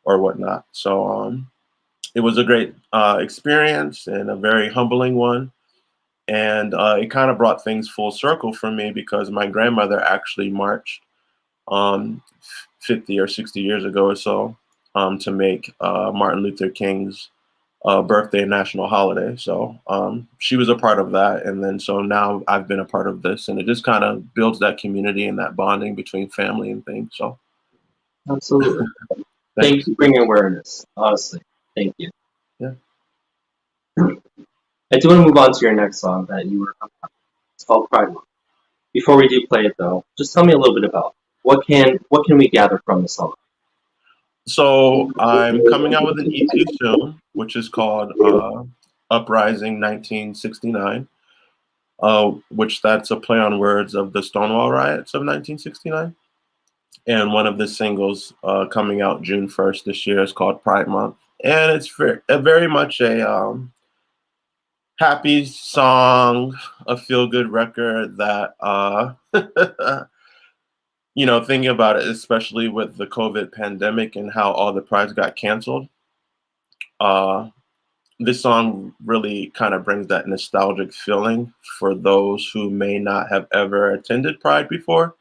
or whatnot? So it was a great experience and a very humbling one. And it kind of brought things full circle for me because my grandmother actually marched 50 or 60 years ago or so to make Martin Luther King's birthday national holiday. So she was a part of that. And then so now I've been a part of this, and it just kind of builds that community and that bonding between family and things. So absolutely. Thank you for bringing awareness. Honestly, thank you. Yeah. I do want to move on to your next song that you were talking about. It's called Pride Month. Before we do play it though, just tell me a little bit about what can we gather from the song? So I'm coming out with an EP soon, which is called Uprising 1969, which that's a play on words of the Stonewall riots of 1969. And one of the singles coming out June 1st this year is called Pride Month. And it's very much a happy song, a feel-good record that, you know, thinking about it, especially with the COVID pandemic and how all the prides got canceled, this song really kind of brings that nostalgic feeling for those who may not have ever attended Pride before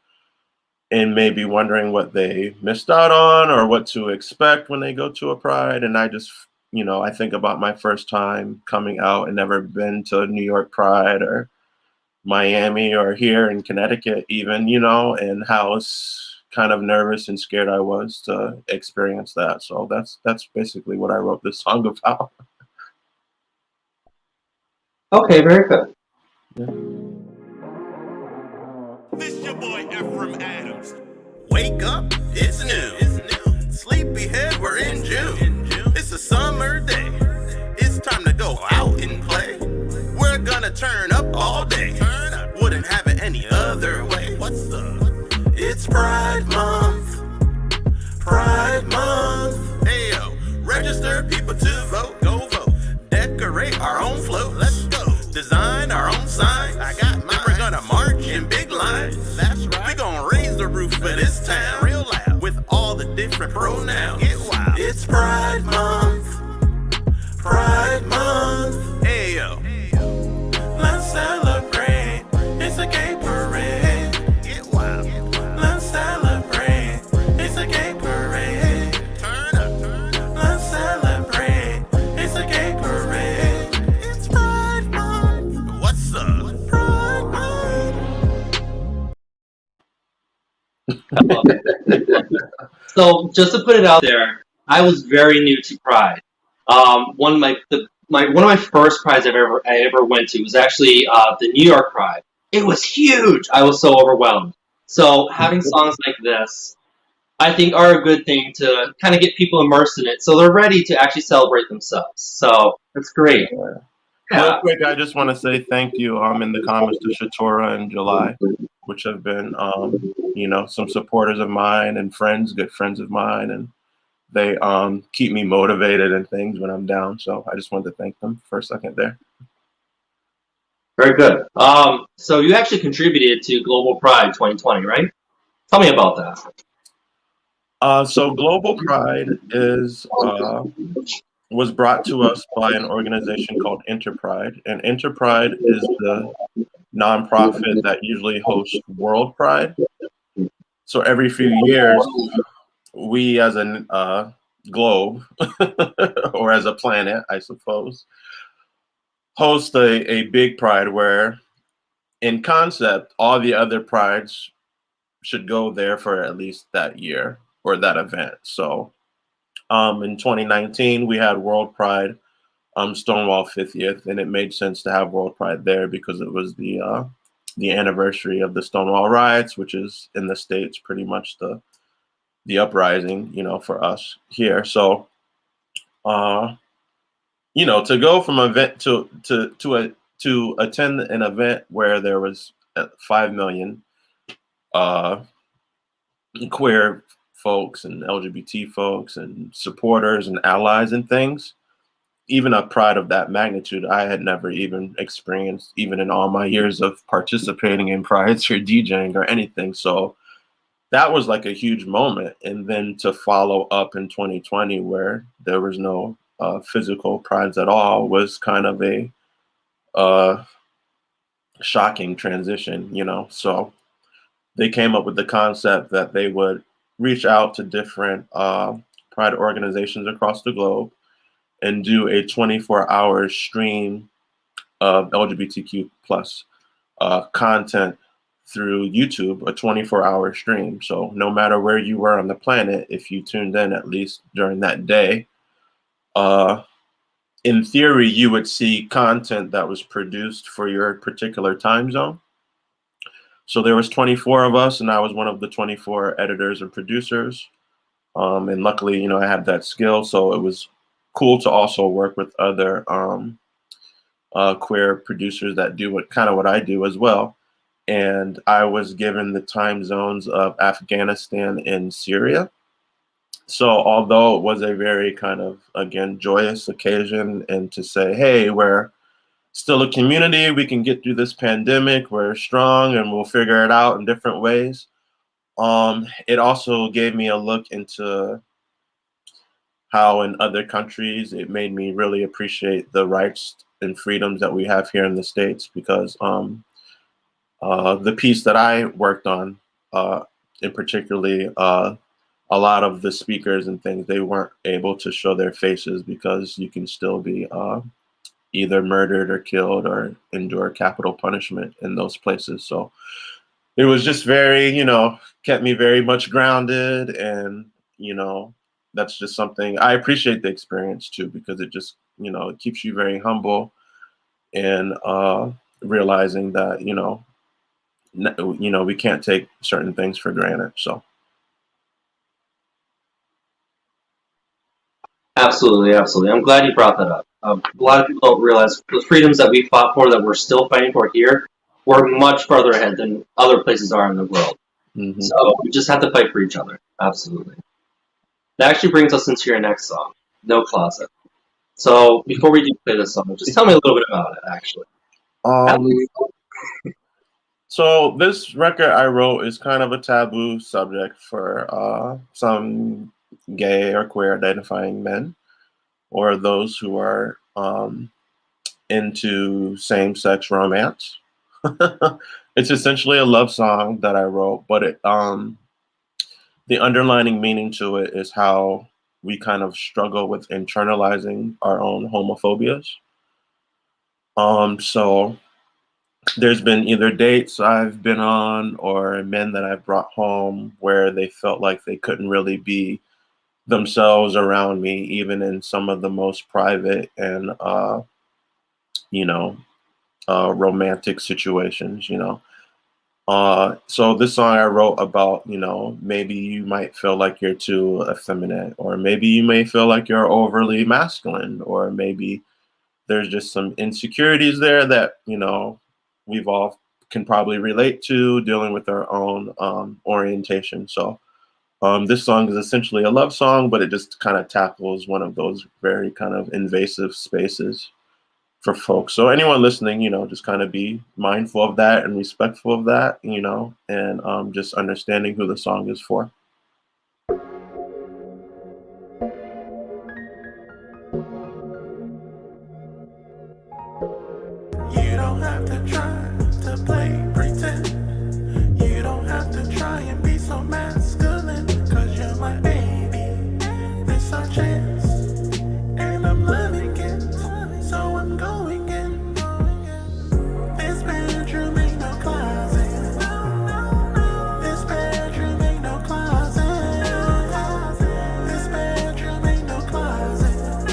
and may be wondering what they missed out on or what to expect when they go to a Pride. And I just, you know, I think about my first time coming out and never been to New York Pride or Miami or here in Connecticut even, you know, and how kind of nervous and scared I was to experience that. So that's basically what I wrote this song about. Okay, very good. Yeah. This your boy Ephraim Adamz. Wake up, it's new. Sleepyhead, we're in June. It's a summer day. It's time to go out and play. We're gonna turn up all day. Wouldn't have it any other way. What's up? It's Pride Month. Pride Month. Hey yo, register people to vote. Go vote. Decorate our own float. Let's go. Design our own signs. I got mine. We're gonna march in big lines. That's right. We gonna raise the roof of this town real loud with all the different pronouns. Get wild. It's Pride Month. Pride Month. Hey yo. So just to put it out there, I was very new to Pride. One of my first prides I ever went to was actually the New York Pride. It was huge. I was so overwhelmed. So having songs like this, I think, are a good thing to kind of get people immersed in it, so they're ready to actually celebrate themselves. So that's great. Real quick, I just want to say thank you in the comments to Shatora and July, which have been some supporters of mine and friends, good friends of mine, and they keep me motivated and things when I'm down. So I just wanted to thank them for a second there. Very good. So you actually contributed to Global Pride 2020, right? Tell me about that. So Global Pride was brought to us by an organization called Interpride, and Interpride is the nonprofit that usually hosts World Pride. So every few years, we as a globe, or as a planet, I suppose, host a big pride where, in concept, all the other prides should go there for at least that year or that event. So in 2019, we had World Pride, Stonewall 50th, and it made sense to have World Pride there because it was the anniversary of the Stonewall riots, which is in the States pretty much the uprising, for us here. So, to go from event to attend an event where there was 5 million queer folks and LGBT folks and supporters and allies and things, even a pride of that magnitude, I had never even experienced, even in all my years of participating in prides or DJing or anything. So that was like a huge moment. And then to follow up in 2020, where there was no physical prides at all, was kind of a shocking transition, So they came up with the concept that they would reach out to different pride organizations across the globe and do a 24-hour stream of LGBTQ plus content through YouTube, a 24-hour stream. So no matter where you were on the planet, if you tuned in at least during that day, in theory, you would see content that was produced for your particular time zone. So there was 24 of us, and I was one of the 24 editors and producers. And luckily, I had that skill, so it was cool to also work with other queer producers that do what I do as well. And I was given the time zones of Afghanistan and Syria. So although it was a very kind of, again, joyous occasion, and to say, hey, we're still a community, we can get through this pandemic, we're strong, and we'll figure it out in different ways. It also gave me a look into how in other countries it made me really appreciate the rights and freedoms that we have here in the States, because the piece that I worked on, in particularly, a lot of the speakers and things, they weren't able to show their faces because you can still be either murdered or killed or endure capital punishment in those places. So it was just very, kept me very much grounded. And, that's just something I appreciate the experience too, because it just, it keeps you very humble and realizing that, we can't take certain things for granted. So. Absolutely, absolutely. I'm glad you brought that up. A lot of people don't realize the freedoms that we fought for, that we're still fighting for here, we're much farther ahead than other places are in the world. Mm-hmm. So we just have to fight for each other. Absolutely. That actually brings us into your next song, No Closet. So before we do play this song, just tell me a little bit about it, actually. So this record I wrote is kind of a taboo subject for some gay or queer identifying men, or those who are into same-sex romance. It's essentially a love song that I wrote, but the underlining meaning to it is how we kind of struggle with internalizing our own homophobias. So there's been either dates I've been on or men that I've brought home where they felt like they couldn't really be themselves around me, even in some of the most private and you know, romantic situations, you know. So this song I wrote about, you know, maybe you might feel like you're too effeminate, or maybe you may feel like you're overly masculine, or maybe there's just some insecurities there that, you know, we've all can probably relate to dealing with our own orientation. So this song is essentially a love song, but it just kind of tackles one of those very kind of invasive spaces for folks. So anyone listening, you know, just kind of be mindful of that and respectful of that, you know, and just understanding who the song is for. You don't have to try to play pretend. You don't have to try and be so masculine. Cause you're my baby. This our chance. And I'm loving it. So I'm going in. This bedroom ain't no closet. This bedroom ain't no closet. This bedroom ain't no closet.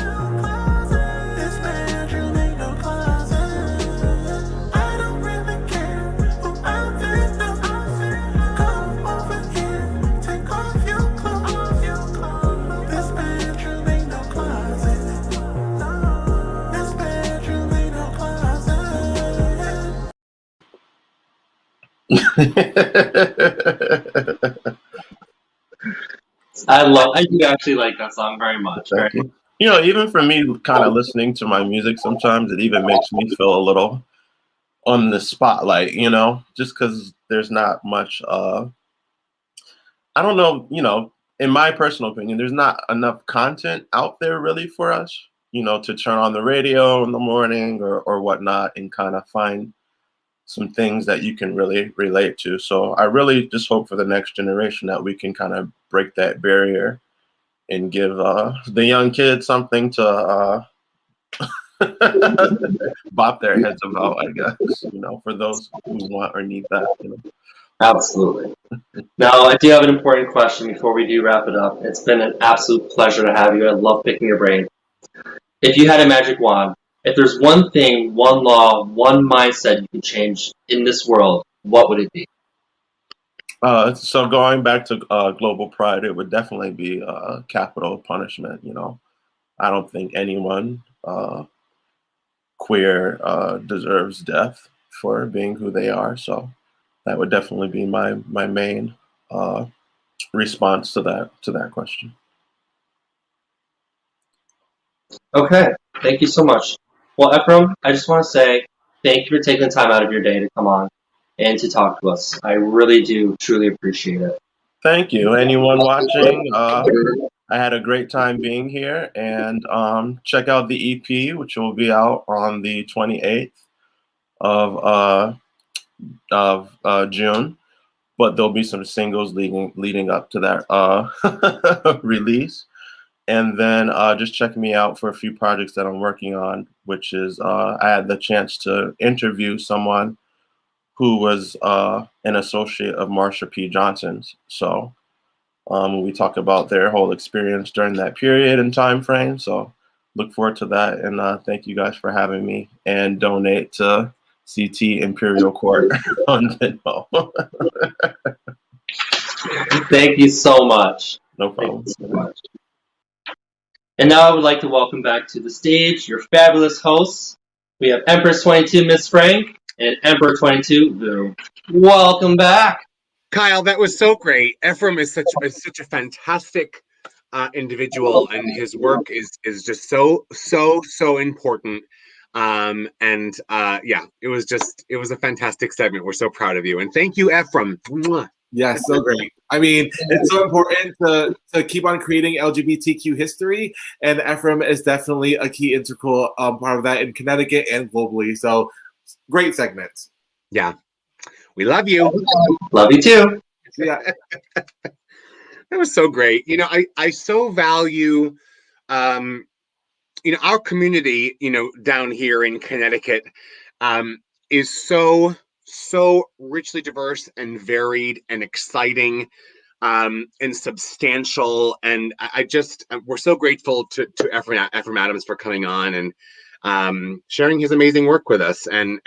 This bedroom ain't no closet. I don't really care who out there knows. Come over here, take off your clothes. This bedroom ain't no closet. This bedroom ain't no closet. I do actually like that song very much. Thank you. You know, even for me, kind of listening to my music, sometimes it even makes me feel a little on the spotlight, you know, just because there's not much, I don't know, you know, in my personal opinion, there's not enough content out there really for us, you know, to turn on the radio in the morning or whatnot and kind of find some things that you can really relate to. So I really just hope for the next generation that we can kind of break that barrier and give the young kids something to bop their heads about, I guess, you know, for those who want or need that, you know. Absolutely. Now, I do have an important question before we do wrap it up. It's been an absolute pleasure to have you. I love picking your brain. If you had a magic wand, if there's one thing, one law, one mindset you can change in this world, what would it be? So going back to global pride, it would definitely be capital punishment. You know, I don't think anyone queer deserves death for being who they are. So that would definitely be my main response to that question. Okay, thank you so much. Well, Ephraim, I just want to say thank you for taking the time out of your day to come on and to talk to us. I really do truly appreciate it. Thank you. Anyone watching, I had a great time being here, and check out the EP, which will be out on the 28th of June. But there'll be some singles leading up to that release. And then just check me out for a few projects that I'm working on, which is I had the chance to interview someone who was an associate of Marsha P. Johnson's. So we talk about their whole experience during that period and time frame. So look forward to that. And thank you guys for having me, and donate to CT Imperial Court on Venmo. Thank you so much. No problem. Thank you so much. And now I would like to welcome back to the stage your fabulous hosts. We have Empress 22, Miss Frank, and Emperor 22, Vu. Welcome back. Kyle, that was so great. Ephraim is such a fantastic individual, and his work is just so important. Yeah, it was a fantastic segment. We're so proud of you, and thank you, Ephraim. Mwah. Yes, so great. I mean, it's so important to keep on creating LGBTQ history, and Ephraim is definitely a key integral part of that in Connecticut and globally. So, great segments. Yeah, we love you. Love you too. Yeah, that was so great. You know, I so value, you know, our community. You know, down here in Connecticut. is so richly diverse and varied and exciting, and substantial. And I just, we're so grateful to Ephraim Adamz for coming on and sharing his amazing work with us. And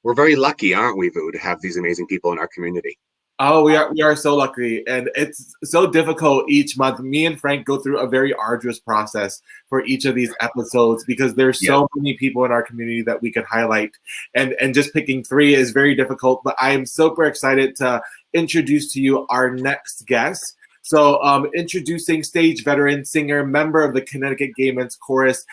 we're very lucky, aren't we, Vu, to have these amazing people in our community. Oh, we are so lucky, and it's so difficult each month. Me and Frank go through a very arduous process for each of these episodes because there's so many people in our community that we could highlight, and just picking 3 is very difficult. But I am super excited to introduce to you our next guest. So, introducing stage veteran, singer, member of the Connecticut Gay Men's Chorus,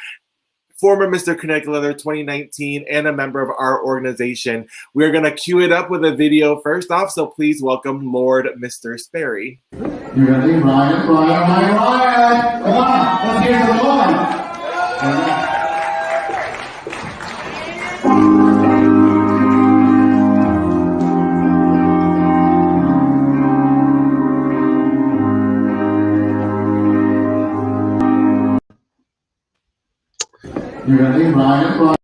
former Mr. Connecticut Leather 2019, and a member of our organization. We're going to cue it up with a video first off, so please welcome Lord Mr. Sperry. You ready, Ryan? Come on, let's hear the Lord. You ready, Ryan?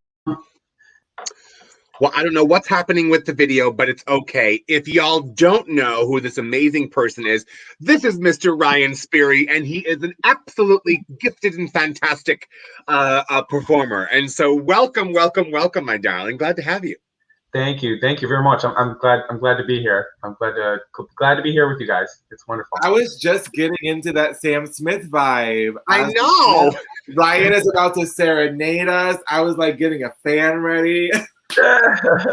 Well, I don't know what's happening with the video, but it's okay. If y'all don't know who this amazing person is, this is Mr. Ryan Sperry, and he is an absolutely gifted and fantastic performer. And so welcome, my darling. Glad to have you. Thank you very much. I'm glad to be here. I'm glad to be here with you guys. It's wonderful. I was just getting into that Sam Smith vibe. I know. Ryan is about to serenade us. I was like getting a fan ready. I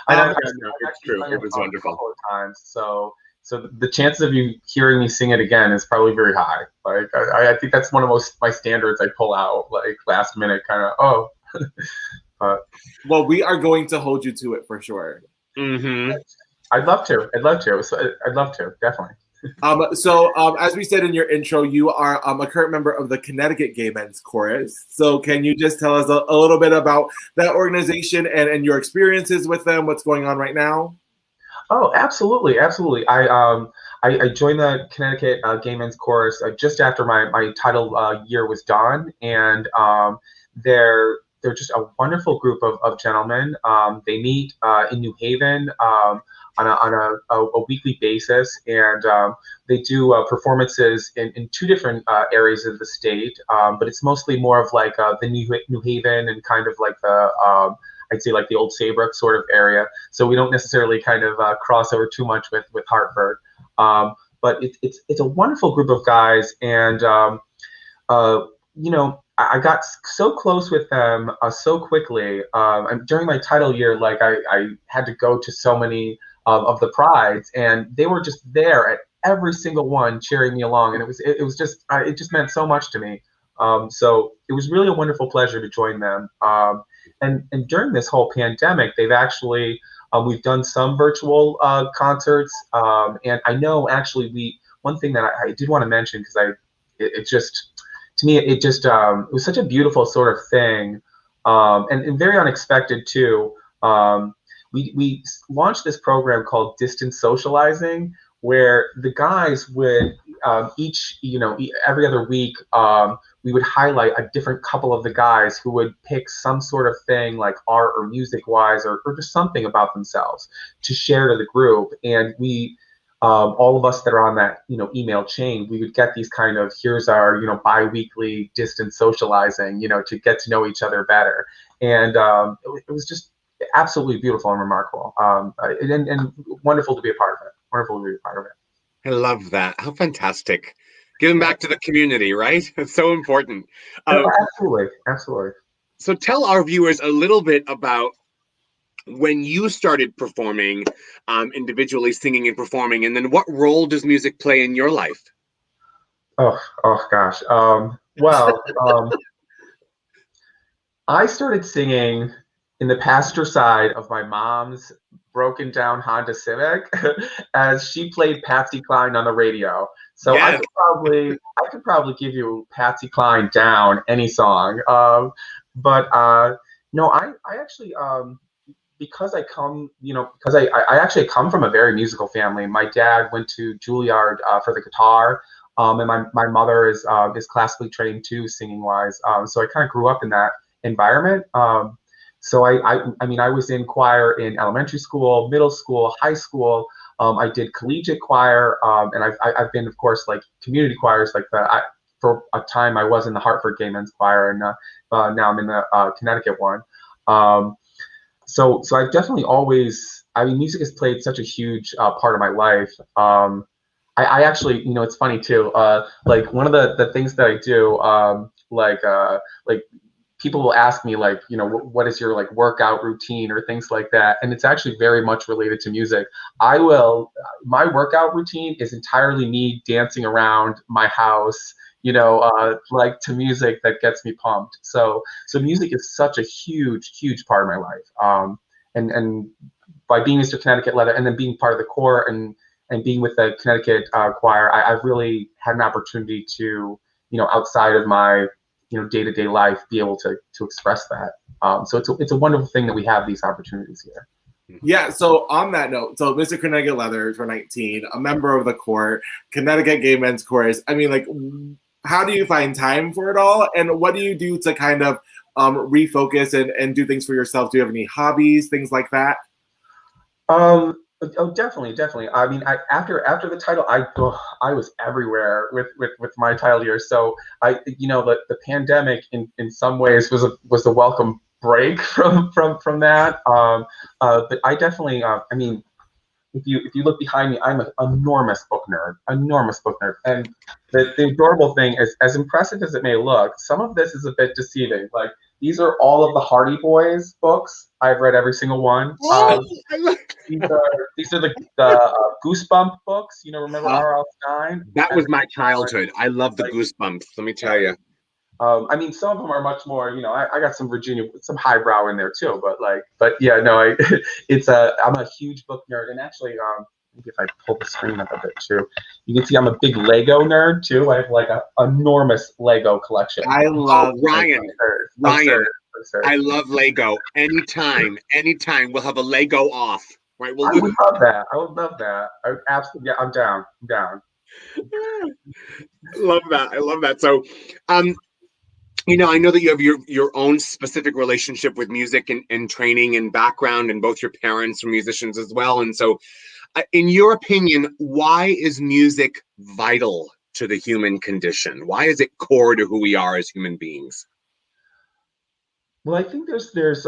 know, it's true. It was wonderful. A couple of times, so the chances of you hearing me sing it again is probably very high. Like I think that's one of my standards I pull out like last minute kind of well, we are going to hold you to it for sure. Mm-hmm. I'd love to. I'd love to, definitely. So as we said in your intro, you are a current member of the Connecticut Gay Men's Chorus. So can you just tell us a little bit about that organization and your experiences with them? What's going on right now? Oh, absolutely. I joined the Connecticut Gay Men's Chorus just after my title year was done, and they're just a wonderful group of gentlemen. They meet in New Haven on a weekly basis, and they do performances in 2 different areas of the state, but it's mostly more of like the New Haven and kind of like the I'd say like the Old Saybrook sort of area. So we don't necessarily kind of cross over too much with Hartford, but it's a wonderful group of guys, and you know, I got so close with them so quickly. During my title year, like I had to go to so many of the prides, and they were just there at every single one cheering me along, and it just meant so much to me. So it was really a wonderful pleasure to join them. And during this whole pandemic, they've actually we've done some virtual concerts, and I know actually one thing that I did want to mention, because it just to me it was such a beautiful sort of thing, and very unexpected too. We launched this program called Distance Socializing, where the guys would every other week we would highlight a different couple of the guys who would pick some sort of thing like art or music wise or just something about themselves to share to the group. And we all of us that are on that email chain, we would get these kind of, here's our bi-weekly distance socializing, to get to know each other better. And it was just absolutely beautiful and remarkable, and wonderful to be a part of it. Wonderful to be a part of it. I love that. How fantastic. Giving back to the community, right? It's so important. Absolutely. So tell our viewers a little bit about when you started performing, individually singing and performing, and then what role does music play in your life? Oh gosh. I started singing in the passenger side of my mom's broken down Honda Civic as she played Patsy Cline on the radio. So yes. I could probably give you Patsy Cline down any song. But no, I actually because I actually come from a very musical family. My dad went to Juilliard for the guitar, and my mother is classically trained too, singing wise. So I kind of grew up in that environment. so I mean, I was in choir in elementary school, middle school, high school. I did collegiate choir, and I've been, of course, like community choirs like that. For a time, I was in the Hartford Gay Men's Choir, and now I'm in the Connecticut one. So I've definitely always, I mean, music has played such a huge part of my life. I actually, you know, it's funny too. Like one of the things that I do, like people will ask me like, you know, what is your like workout routine or things like that, and it's actually very much related to music. My workout routine is entirely me dancing around my house, you know, like to music that gets me pumped. So music is such a huge part of my life. And by being Mr. Connecticut Leather and then being part of the corps and being with the Connecticut choir, I've really had an opportunity to, you know, outside of my, you know, day-to-day life, be able to express that. So it's a wonderful thing that we have these opportunities here. Yeah, so on that note, so Mr. Connecticut Leather for 19, a member of the corps, Connecticut Gay Men's Chorus. I mean, like, how do you find time for it all? And what do you do to kind of refocus and do things for yourself? Do you have any hobbies, things like that? Oh, definitely. I mean, after the title, I was everywhere with my title year. So you know, the pandemic in some ways was a welcome break from that. But I definitely, I mean, if you look behind me, I'm an enormous book nerd. And the adorable thing is, as impressive as it may look, some of this is a bit deceiving. Like, these are all of the Hardy Boys books. I've read every single one. These are the Goosebump books. You know, remember R.L. Stein? That was my childhood. I love the Goosebumps. Let me tell you. I mean, some of them are much more. You know, I got some some highbrow in there too. But yeah, no, I'm a huge book nerd, and actually, maybe if I pull the screen up a bit too, you can see I'm a big Lego nerd too. I have like an enormous Lego collection. I love Ryan. I love Lego. Anytime we'll have a Lego off. Right? I would love that. I would absolutely. Yeah, I'm down. Love that. I love that. So, you know, I know that you have your own specific relationship with music and training and background, and both your parents were musicians as well. And so, in your opinion, why is music vital to the human condition? Why is it core to who we are as human beings? Well, I think there's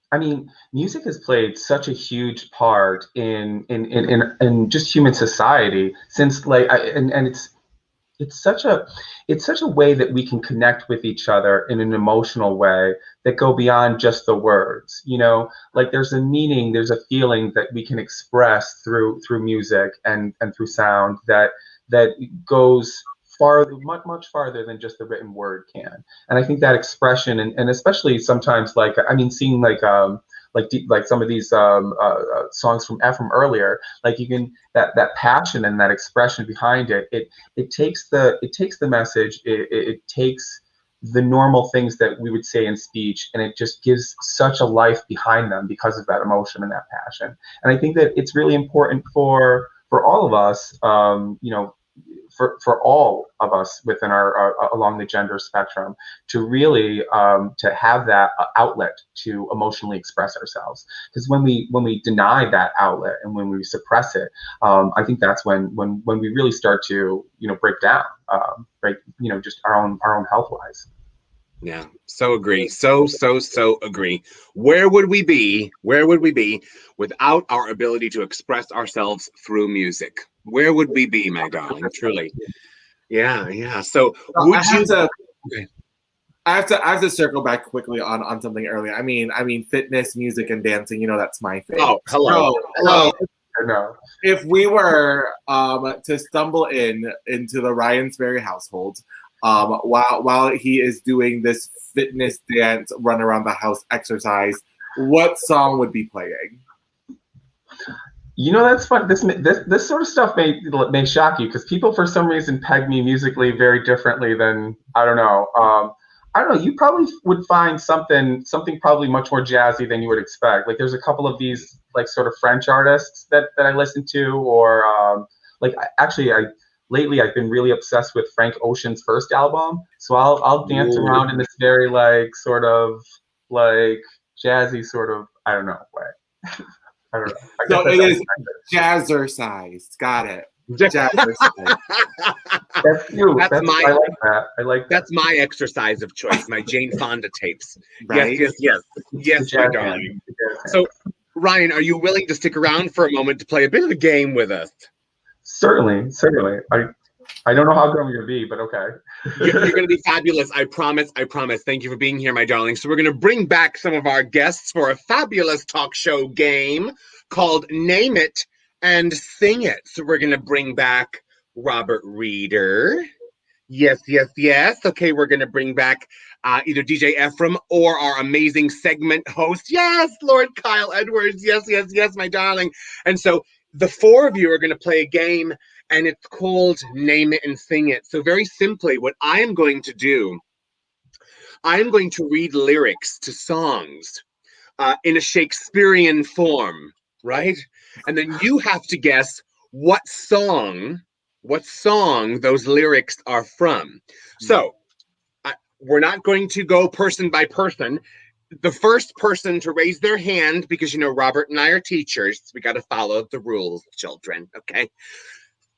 I mean, music has played such a huge part in just human society since and it's such a way that we can connect with each other in an emotional way that go beyond just the words. You know, like there's a meaning, there's a feeling that we can express through music and through sound that goes much farther than just the written word can. And I think that expression and especially sometimes, like, I mean, seeing like some of these songs from Ephraim earlier, like you can that passion and that expression behind it, it takes the message, it takes the normal things that we would say in speech, and it just gives such a life behind them because of that emotion and that passion. And I think that it's really important for all of us, you know, for all of us within our along the gender spectrum, to really to have that outlet to emotionally express ourselves. Because when we deny that outlet and when we suppress it, I think that's when we really start to, you know, break down, you know, just our own health wise. Yeah, so agree. So agree. Where would we be without our ability to express ourselves through music? Where would we be, my darling? Truly. Yeah. So would I have to circle back quickly on something earlier. I mean, fitness, music, and dancing. You know, that's my thing. Oh, hello. If we were to stumble into the Ryan Sperry household, while he is doing this fitness dance, run around the house exercise, what song would be playing? You know, that's fun. This sort of stuff may shock you, because people for some reason peg me musically very differently than, I don't know. You probably would find something probably much more jazzy than you would expect. Like there's a couple of these like sort of French artists that I listen to, or lately I've been really obsessed with Frank Ocean's first album. So I'll dance around in this very like sort of like jazzy sort of, I don't know, way. I don't know. I So guess it is that's jazzercise. Got it. Jazzercise. That's cute. That's my- I like that. I like that. That's my exercise of choice, my Jane Fonda tapes. Right? Yes, The my jazz darling. hand. The jazz hand. So, Ryan, are you willing to stick around for a moment to play a bit of a game with us? Certainly. I don't know how good I'm gonna be, but okay. You're going to be fabulous. I promise. Thank you for being here, my darling. So we're going to bring back some of our guests for a fabulous talk show game called Name It and Sing It. So we're going to bring back Robert Reeder. Yes. Okay, we're going to bring back either DJ Ephraim or our amazing segment host. Yes, Lord Kyle Edwards. Yes, my darling. And so the four of you are going to play a game, and it's called Name It and Sing It. So very simply, what I am going to do, I am going to read lyrics to songs in a Shakespearean form, right? And then you have to guess what song those lyrics are from. So we're not going to go person by person. The first person to raise their hand, because Robert and I are teachers, we got to follow the rules, children, okay?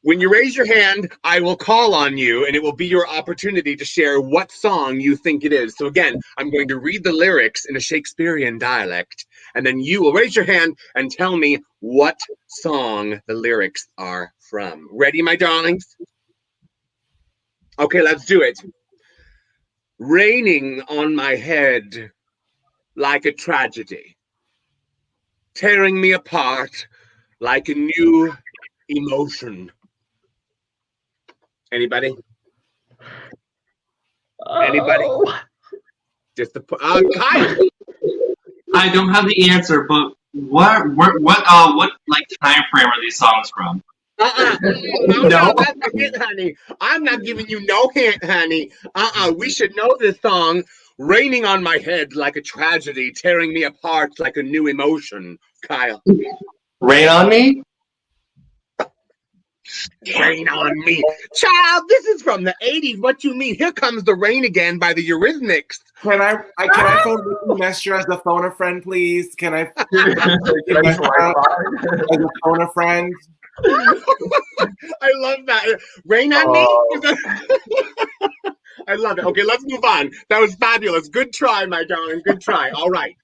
When you raise your hand, I will call on you, and it will be your opportunity to share what song you think it is. So again, I'm going to read the lyrics in a Shakespearean dialect, and then you will raise your hand and tell me what song the lyrics are from. Ready, my darlings? Okay, let's do it. Raining on my head like a tragedy, tearing me apart like a new emotion. Anybody? Anybody? Just the Kyle. I don't have the answer, but what like time frame are these songs from? No, that's a hint, honey. I'm not giving you no hint, honey. We should know this song. Raining on my head like a tragedy, tearing me apart like a new emotion. Kyle. Rain on Me? Rain on Me. Child, this is from the 80s. What you mean? Here Comes the Rain Again by the Eurythmics. Can I phone Ricky Mestre as a phone a friend, please? Can I as a phone a friend? I love that. Rain on Me? I love it. Okay, let's move on. That was fabulous. Good try, my darling. Good try. All right.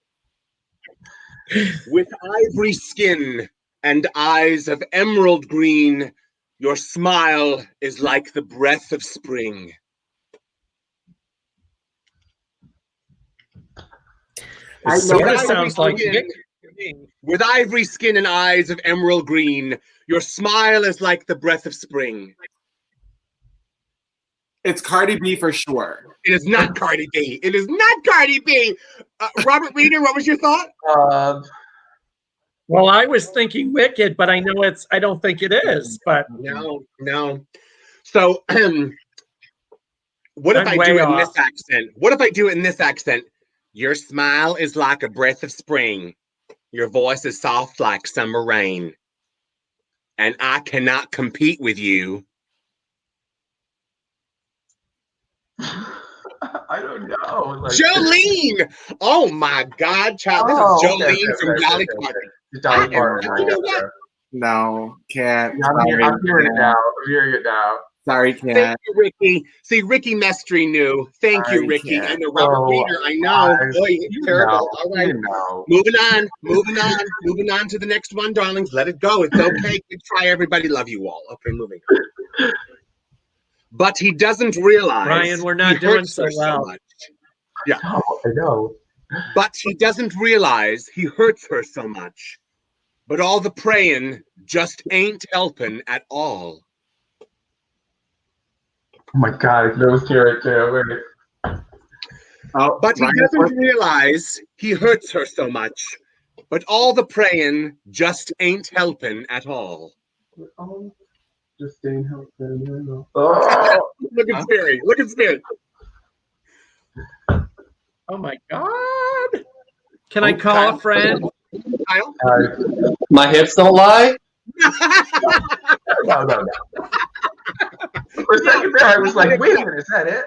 With ivory skin and eyes of emerald green, your smile is like the breath of spring. It sort of sounds like Nick. With ivory skin and eyes of emerald green, your smile is like the breath of spring. It's Cardi B for sure. It is not Cardi B. It is not Cardi B. Robert Reeder, what was your thought? Well, I was thinking Wicked, but I don't think it is. But no. So, what if I do it in this accent? What if I do it in this accent? Your smile is like a breath of spring. Your voice is soft like summer rain. And I cannot compete with you. I don't know. Like, Jolene! Oh my God, child. This is Jolene from Dolly Parton. Dolly Parton. You know what? No, can't. I'm hearing it now. Sorry, can't. Thank you, Ricky. See, Ricky Mestre knew. Thank you, Ricky. Can't. I know Robert Reeder. I know. Boy, it's terrible. All right. Moving on to the next one, darlings. Let it go. It's okay. Good try, everybody. Love you all. Okay, moving on. But he doesn't realize. Ryan, we're not doing so well. much. Yeah. I know. But he doesn't realize he hurts her so much. But all the praying just ain't helping at all. Oh my God, I can almost hear it too. But he doesn't realize he hurts her so much. But all the praying just ain't helping at all. Just ain't helping. Look at Sperry. Look at Sperry. Oh my God. Can I call a friend? Kyle? My hips don't lie? No. For a second there, I was like, wait a minute, is that it?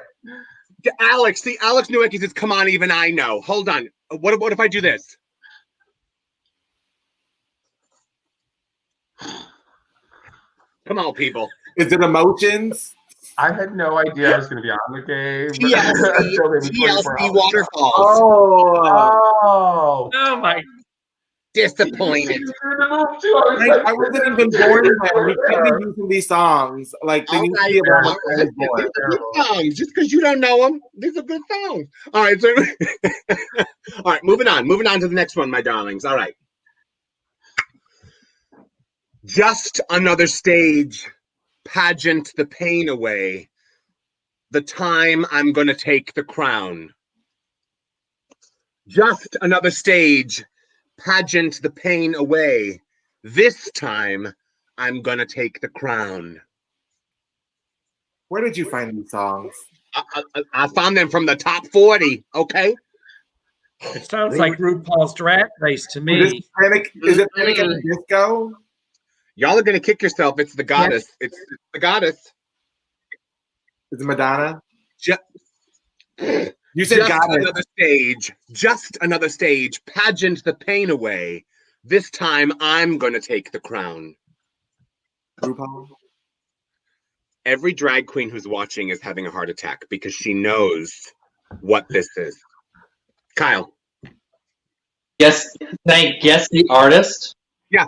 Alex, see, Alex Nowicki says, come on, even I know. Hold on. What if I do this? Come on, people. Is it emotions? I had no idea I was going to be on the game. TLC, until maybe 24 TLC hours. Waterfalls. Oh. Oh my. Disappointed. I wasn't even born then. We can't be using these songs. Like, they need to be around when I was born. These are good songs. Just because you don't know them, these are good songs. All right, so all right, moving on to the next one, my darlings. All right. Just another stage, pageant the pain away. The time I'm gonna take the crown. Just another stage, pageant the pain away. This time I'm gonna take the crown. Where did you find these songs? I found them from the top 40, okay? It sounds like RuPaul's Drag Race to me. Is it Panic at the Disco? Y'all are gonna kick yourself. It's the goddess. Yes. It's the goddess. Is it Madonna? You said goddess. Just another stage. Pageant the pain away. This time I'm gonna take the crown. RuPaul? Every drag queen who's watching is having a heart attack because she knows what this is. Kyle. Yes. Can I guess the artist? Yeah.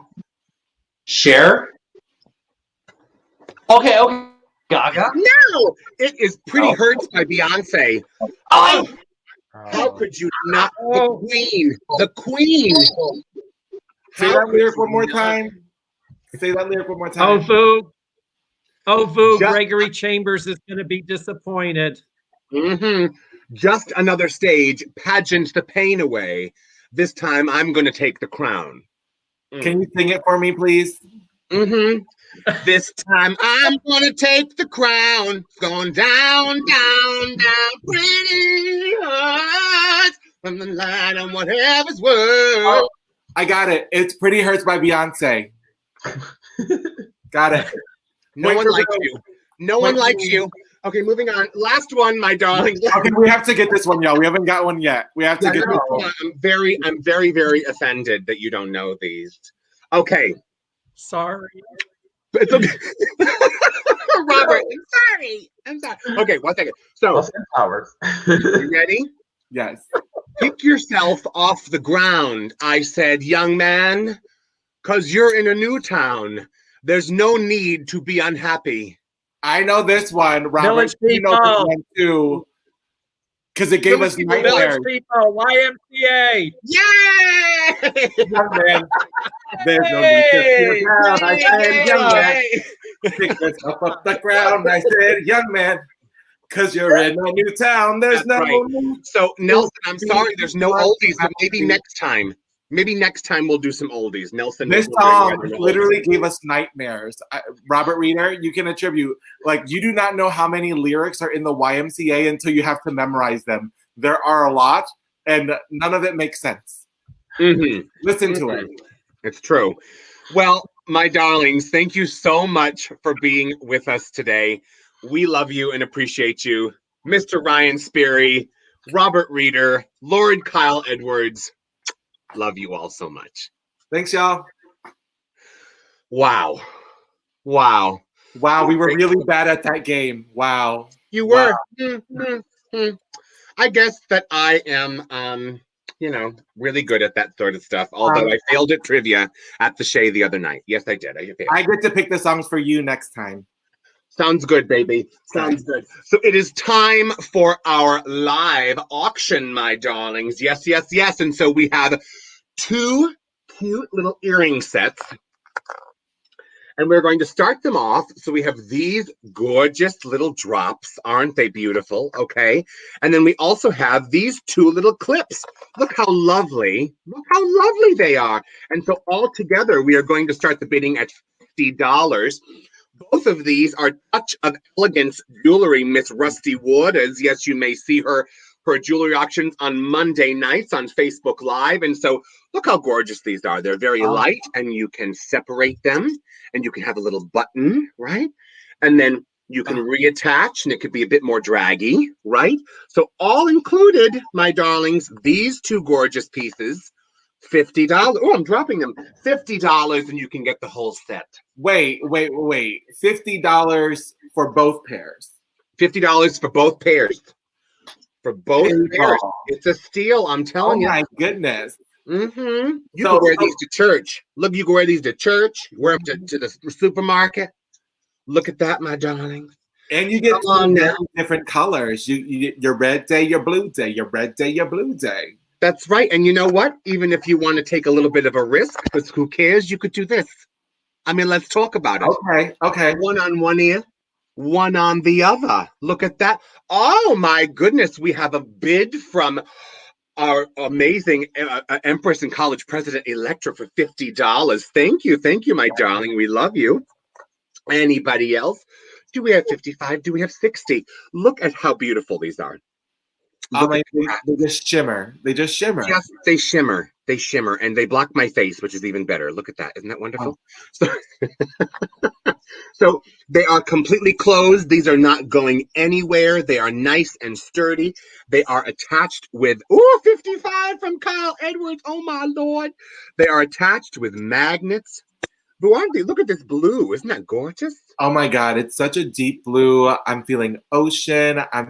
Cher? Okay. Gaga? No! It is Pretty Hurts by Beyonce. Oh! How could you not? The queen. The queen. Say that lyric one more time. Oh, Vu. Gregory Chambers is going to be disappointed. Mm-hmm. Just another stage, pageant the pain away. This time I'm going to take the crown. Can you sing it for me, please? Mm-hmm. This time I'm going to take the crown. Going down, down, down, pretty hearts from the line on whatever's worth. Oh, I got it. It's Pretty Hurts by Beyonce. Got it. No one likes you. No one likes you. Okay, moving on. Last one, my darlings. Okay, we have to get this one, y'all. We haven't got one yet. We have to get this one. I'm very, very offended that you don't know these. Okay. Sorry. It's okay. Robert, I'm sorry. Okay, 1 second. So, you ready? Yes. Pick yourself off the ground, I said, young man, because you're in a new town. There's no need to be unhappy. I know this one, Robert. You know this one too. Because it gave us nightmares. Village People, YMCA. Yay! Young man. There's no need to fear down. I said, young man. Pick yourself up the ground. I said, young man. Because you're in a new town. There's no need. So, Nelson, I'm sorry, there's no oldies, but maybe next time. Maybe next time we'll do some oldies. Nelson. This song literally gave us nightmares. Robert Reeder, you can attribute, like, you do not know how many lyrics are in the YMCA until you have to memorize them. There are a lot, and none of it makes sense. Mm-hmm. Listen to it. It's true. Well, my darlings, thank you so much for being with us today. We love you and appreciate you. Mr. Ryan Sperry, Robert Reeder, Lord Kyle Edwards. Love you all so much. Thanks, y'all. Wow. We were really bad at that game. Wow. You were. Wow. I guess that I am, really good at that sort of stuff. Although I failed at trivia at the Shea the other night. Yes, I did. I get to pick the songs for you next time. Sounds good, baby. Sounds good. So it is time for our live auction, my darlings. Yes. And so we have 2 cute little earring sets. And we're going to start them off. So we have these gorgeous little drops. Aren't they beautiful? Okay. And then we also have these 2 little clips. Look how lovely. Look how lovely they are. And so all together, we are going to start the bidding at $50. Both of these are Touch of Elegance jewelry, Miss Rusty Waters. Yes, you may see her jewelry auctions on Monday nights on Facebook Live. And so look how gorgeous these are. They're very light, and you can separate them, and you can have a little button, right? And then You can reattach, and it could be a bit more draggy, right? So all included, my darlings, these two gorgeous pieces, $50. Oh, I'm dropping them. $50, and you can get the whole set. Wait. $50 for both pairs. $50 for both pairs. For both pairs. It's a steal, I'm telling you. Oh my goodness. Mm-hmm. You can wear these to church. Look, you can wear these to church, wear them to the supermarket. Look at that, my darling. And you get different colors. Your red day, your blue day, your red day, your blue day. That's right. And you know what? Even if you want to take a little bit of a risk, because who cares? You could do this. I mean, let's talk about it. Okay. One on one ear, one on the other. Look at that. Oh, my goodness. We have a bid from our amazing Empress and College President Electra for $50. Thank you, my darling. We love you. Anybody else? Do we have 55? Do we have 60? Look at how beautiful these are. They just shimmer. They shimmer. Yes, they shimmer. They shimmer, and they block my face, which is even better. Look at that. Isn't that wonderful? So they are completely closed. These are not going anywhere. They are nice and sturdy. They are attached with, 55 from Kyle Edwards. Oh, my Lord. They are attached with magnets. But aren't they? Look at this blue. Isn't that gorgeous? Oh my God, it's such a deep blue. I'm feeling ocean. I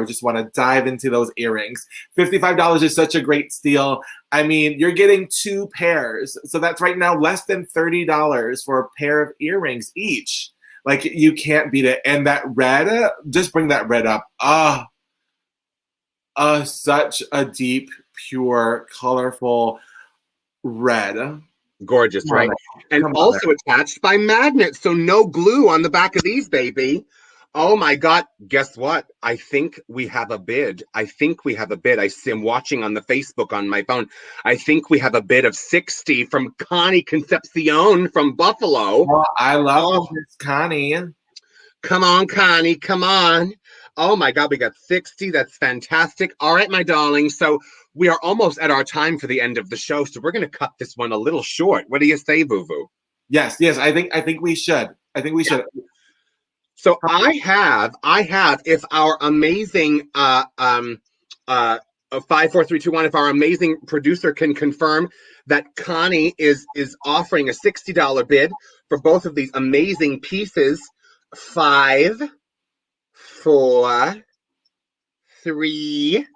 just want to dive into those earrings. $55 is such a great steal. I mean, you're getting two pairs. So that's right now less than $30 for a pair of earrings each. Like, you can't beat it. And that red, just bring that red up. Such a deep, pure, colorful red. Gorgeous, right? And also attached by magnets, so no glue on the back of these, baby. Oh my God, guess what? I think we have a bid. I see I'm watching on the Facebook on my phone. I think we have a bid of 60 from Connie Concepcion from Buffalo. Oh, I love this, Connie. Come on, Connie, come on. Oh my God, we got 60. That's fantastic. All right, my darling. So we are almost at our time for the end of the show. So we're going to cut this one a little short. What do you say, Vuvu? Yes. I think we should. So I have, if our amazing 5, 4, 3, 2, 1, if our amazing producer can confirm that Connie is offering a $60 bid for both of these amazing pieces. 5, 4, 3,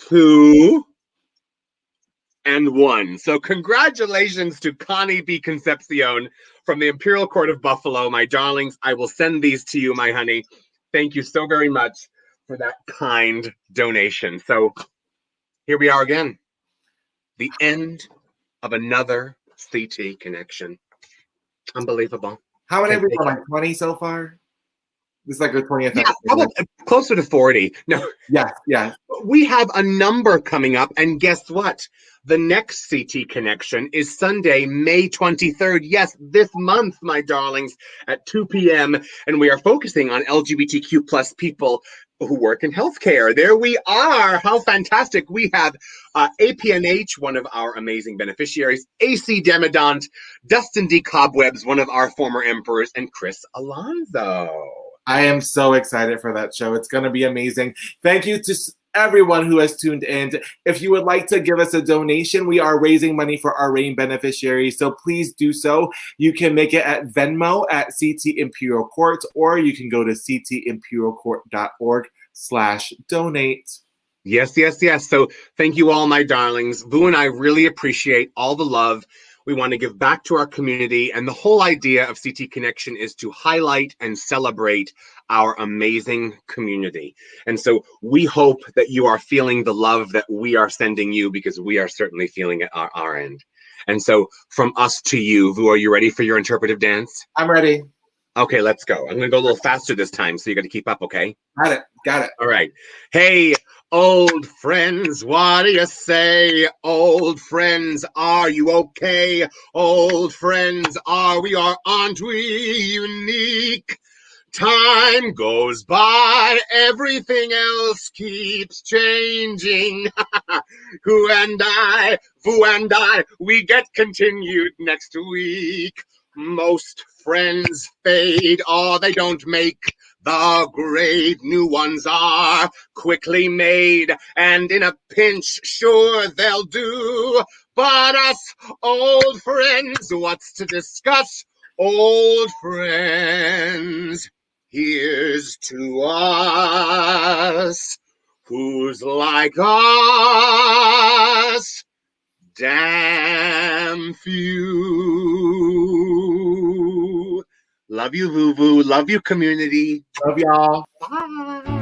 2, and 1. So congratulations to Connie B. Concepcion from the Imperial Court of Buffalo. My darlings, I will send these to you, my honey. Thank you so very much for that kind donation. So here we are again. The end of another CT connection. Unbelievable. How many have we done? Like 20 so far? This is like our 20th episode. Probably closer to 40. No. Yeah. We have a number coming up, and guess what? The next CT connection is Sunday, May 23rd. Yes, this month, my darlings, at 2 p.m. And we are focusing on LGBTQ plus people who work in healthcare. There we are. How fantastic. We have APNH, one of our amazing beneficiaries, AC Demidant, Dustin D. Cobwebs, one of our former emperors, and Chris Alonzo. I am so excited for that show. It's going to be amazing. Thank you to everyone who has tuned in. If you would like to give us a donation, we are raising money for our RAIN beneficiaries, so please do so. You can make it at Venmo at CT Imperial Court, or you can go to ctimperialcourt.org/donate. Yes. So thank you all, my darlings. Vu and I really appreciate all the love. We want to give back to our community, and the whole idea of CT Connection is to highlight and celebrate our amazing community. And so we hope that you are feeling the love that we are sending you, because we are certainly feeling it at our end. And so from us to you, Vu, are you ready for your interpretive dance? I'm ready. Okay, let's go. I'm going to go a little faster this time, so you got to keep up, okay? Got it. All right. Hey, old friends, what do you say? Old friends, are you okay? Old friends, aren't we unique? Time goes by, everything else keeps changing. Vu and I, we get continued next week. Most Friends fade, or they don't make the grade. New ones are quickly made, and in a pinch, sure they'll do. But us old friends, what's to discuss? Old friends, here's to us. Who's like us? Damn few. Love you, Vu. Love you, community. Love y'all. Bye.